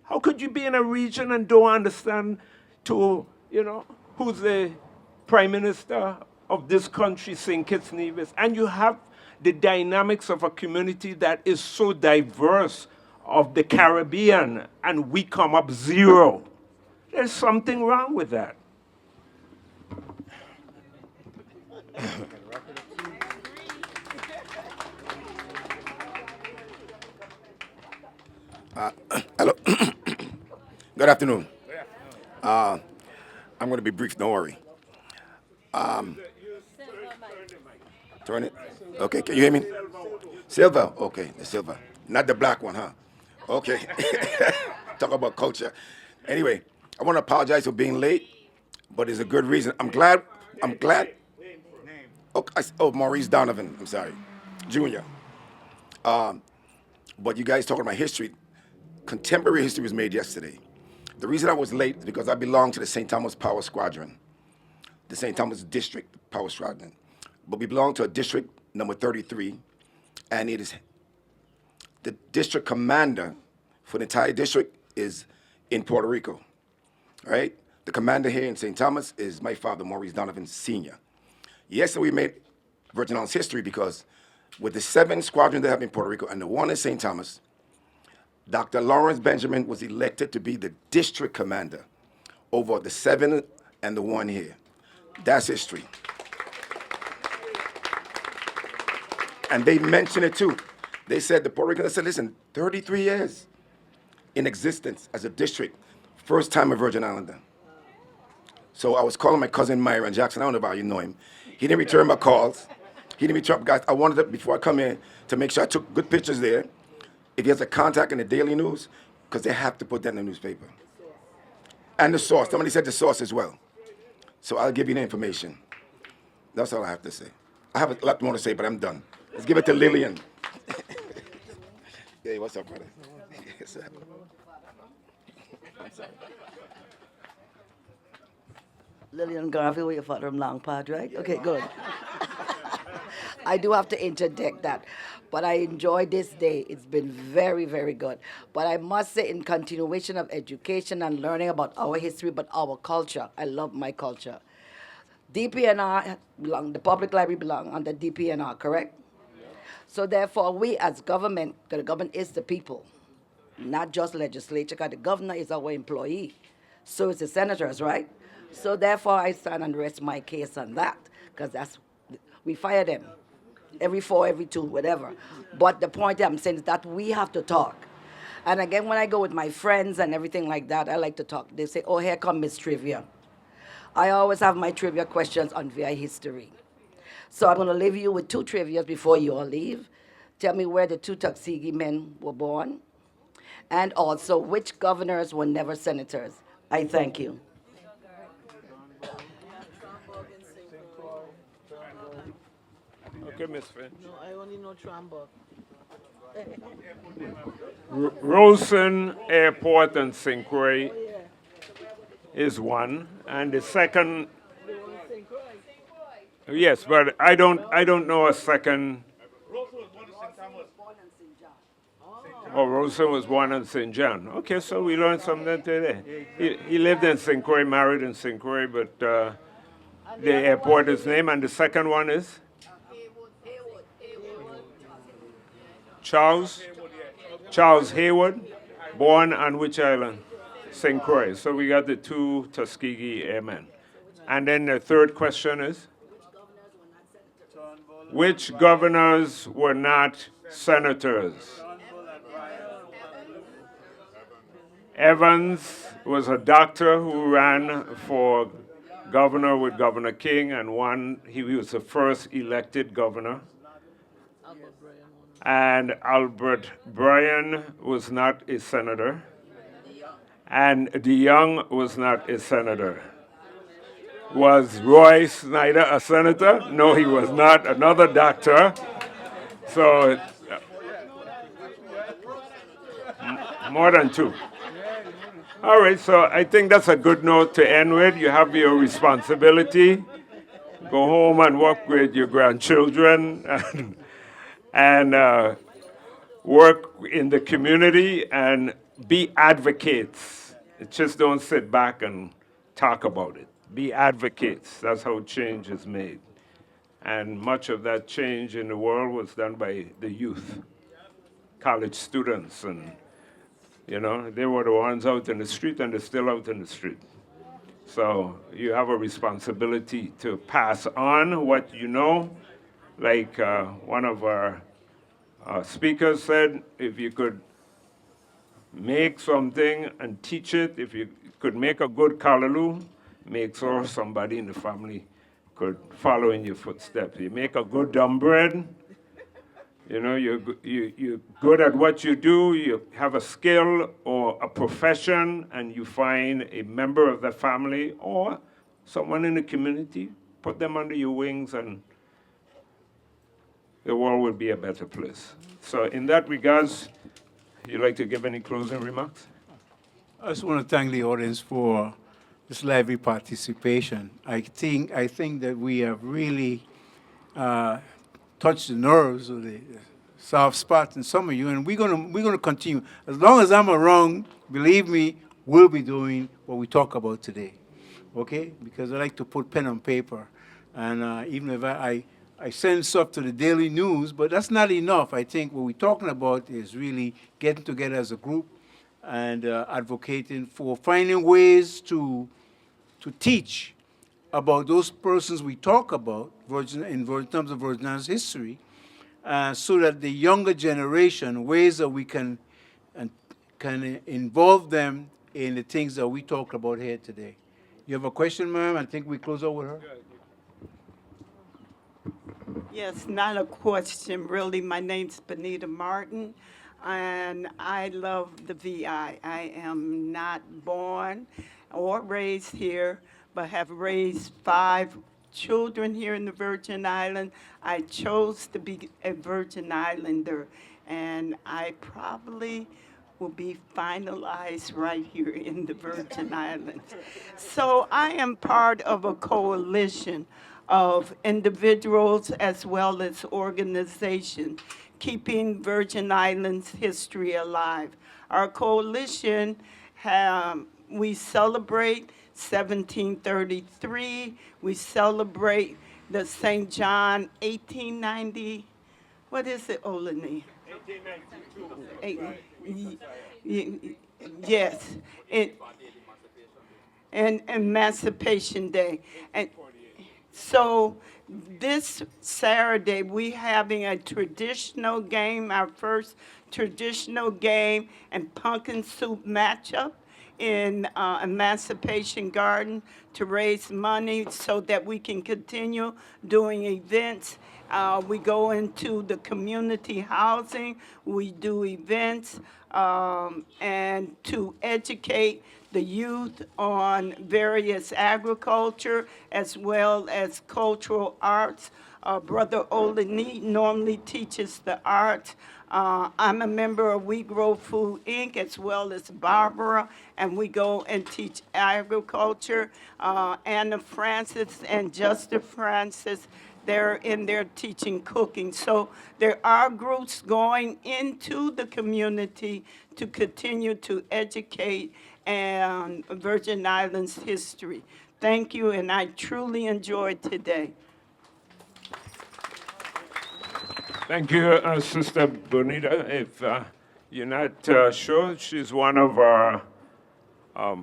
How could you be in a region and don't understand who's the prime minister of this country, St. Kitts Nevis? And you have the dynamics of a community that is so diverse of the Caribbean, and we come up zero. There's something wrong with that. Hello. Good afternoon. I'm going to be brief, don't worry. Turn it. Okay, can you hear me? Silver. Okay, the silver. Not the black one, huh? Okay. Talk about culture. Anyway, I want to apologize for being late, but it's a good reason. I'm glad. Oh, Maurice Donovan. I'm sorry. Junior. But you guys talking about history. Contemporary history was made yesterday. The reason I was late is because I belong to the St. Thomas Power Squadron, the St. Thomas District Power Squadron. But we belong to a district number 33, and it is the district commander for the entire district is in Puerto Rico, right? The commander here in St. Thomas is my father, Maurice Donovan Sr. Yesterday we made Virgin Islands history because with the 7 squadrons that have in Puerto Rico and the one in St. Thomas, Dr. Lawrence Benjamin was elected to be the district commander over the 7 and the 1 here. That's history. And they mentioned it too. They said, the Puerto Ricans said, listen, 33 years in existence as a district, first time a Virgin Islander. So I was calling my cousin Myron Jackson. I don't know if you know him. He didn't return my calls. He didn't return, guys. I wanted to, before I come in, to make sure I took good pictures there. If he has a contact in the Daily News, because they have to put that in the newspaper. And the source. Somebody said the source as well. So I'll give you the information. That's all I have to say. I have a lot more to say, but I'm done. Let's give it to Lillian. Hey, what's up, brother? Yes, sir. Lillian Garvey, where your father from Long Pod, right? Okay, good. I do have to interject that. But I enjoy this day. It's been very, very good. But I must say, in continuation of education and learning about our history, but our culture, I love my culture. DPNR the public library belong under DPNR, correct? So therefore, we as government, the government is the people, not just legislature, because the governor is our employee. So is the senators, right? So therefore, I stand and rest my case on that, because we fire them. Every 4, every 2, whatever. But the point I'm saying is that we have to talk. And again, when I go with my friends and everything like that, I like to talk. They say, oh, here come Miss Trivia. I always have my trivia questions on VI history. So I'm going to leave you with 2 trivias before you all leave. Tell me where the 2 Tuskegee men were born. And also, which governors were never senators. I thank you. Okay, Miss Finn. No, I only know Trambach. Rosen Airport in St. Croix is one, and the second. Yes, but I don't know a second. Oh, Rosen was born in St. John. Okay, so we learned something today. He lived in St. Croix, married in St. Croix, but the airport is named, and the second one is? Charles Haywood, born on which island? St. Croix. So we got the 2 Tuskegee Airmen. And then the third question is? Which governors were not senators? Evans was a doctor who ran for governor with Governor King, and he was the first elected governor. And Albert Bryan was not a senator. And DeYoung was not a senator. Was Roy Snyder a senator? No, he was not. Another doctor. So, more than 2. All right, so I think that's a good note to end with. You have your responsibility. Go home and work with your grandchildren and work in the community and be advocates. Just don't sit back and talk about it. Be advocates. That's how change is made. And much of that change in the world was done by the youth, college students, and they were the ones out in the street, and they're still out in the street. So you have a responsibility to pass on what you know. Like one of our speakers said, if you could make something and teach it, if you could make a good callaloo, make sure somebody in the family could follow in your footsteps. You make a good dumb bread, you're good at what you do, you have a skill or a profession, and you find a member of the family or someone in the community, put them under your wings, and the world will be a better place. So in that regards, you'd like to give any closing remarks? I just want to thank the audience for this lively participation. I think that we have really touched the nerves of the soft spots in some of you, and we're gonna continue. As long as I'm around, believe me, we'll be doing what we talk about today, okay? Because I like to put pen on paper, and even if I send stuff to the Daily News, but that's not enough. I think what we're talking about is really getting together as a group and advocating for finding ways to teach about those persons we talk about in terms of Virgin Islands history, so that the younger generation, ways that we can involve them in the things that we talk about here today. You have a question, ma'am? I think we close out with her. Yes, not a question, really. My name's Benita Martin, and I love the VI. I am not born or raised here, but have raised 5 children here in the Virgin Islands. I chose to be a Virgin Islander, and I probably will be finalized right here in the Virgin Islands. So I am part of a coalition of individuals as well as organizations keeping Virgin Islands history alive. Our coalition, we celebrate 1733, we celebrate the St. John 1890, what is it, Olani? 1892. Yes, and Emancipation Day. And so this Saturday, we're having a traditional game, our first traditional game and pumpkin soup matchup in Emancipation Garden to raise money so that we can continue doing events. We go into the community housing, we do events, and to educate the youth on various agriculture as well as cultural arts. Brother Olani normally teaches the arts. I'm a member of We Grow Food, Inc., as well as Barbara, and we go and teach agriculture. Anna Francis and Justice Francis, they're in there teaching cooking. So there are groups going into the community to continue to educate and Virgin Islands history. Thank you, and I truly enjoyed today. Thank you, Sister Bonita. If you're not sure, she's one of our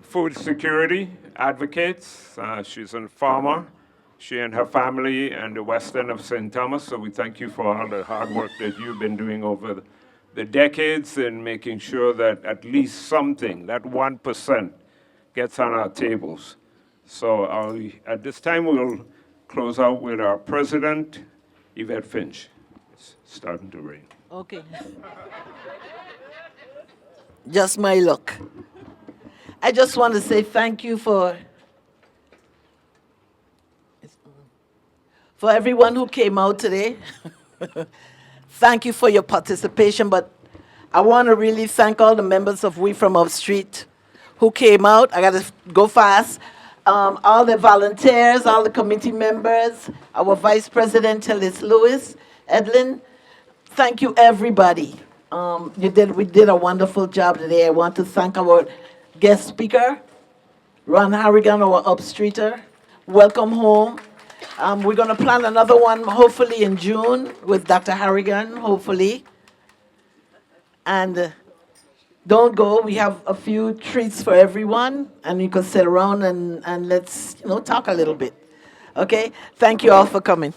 food security advocates. She's a farmer. She and her family and the west end of St. Thomas, so we thank you for all the hard work that you've been doing over the decades in making sure that at least something, that 1%, gets on our tables. So at this time, we'll close out with our president, Yvette Finch. It's starting to rain. Okay. Just my luck. I just want to say thank you for everyone who came out today. Thank you for your participation, but I want to really thank all the members of We From Up Street who came out. I got to go fast. All the volunteers, all the committee members, our Vice President, Tillis Lewis, Edlin. Thank you, everybody. We did a wonderful job today. I want to thank our guest speaker, Ron Harrigan, our upstreeter. Welcome home. We're going to plan another one, hopefully in June, with Dr. Harrigan, hopefully. And don't go. We have a few treats for everyone, and you can sit around and let's talk a little bit. Okay? Thank you all for coming.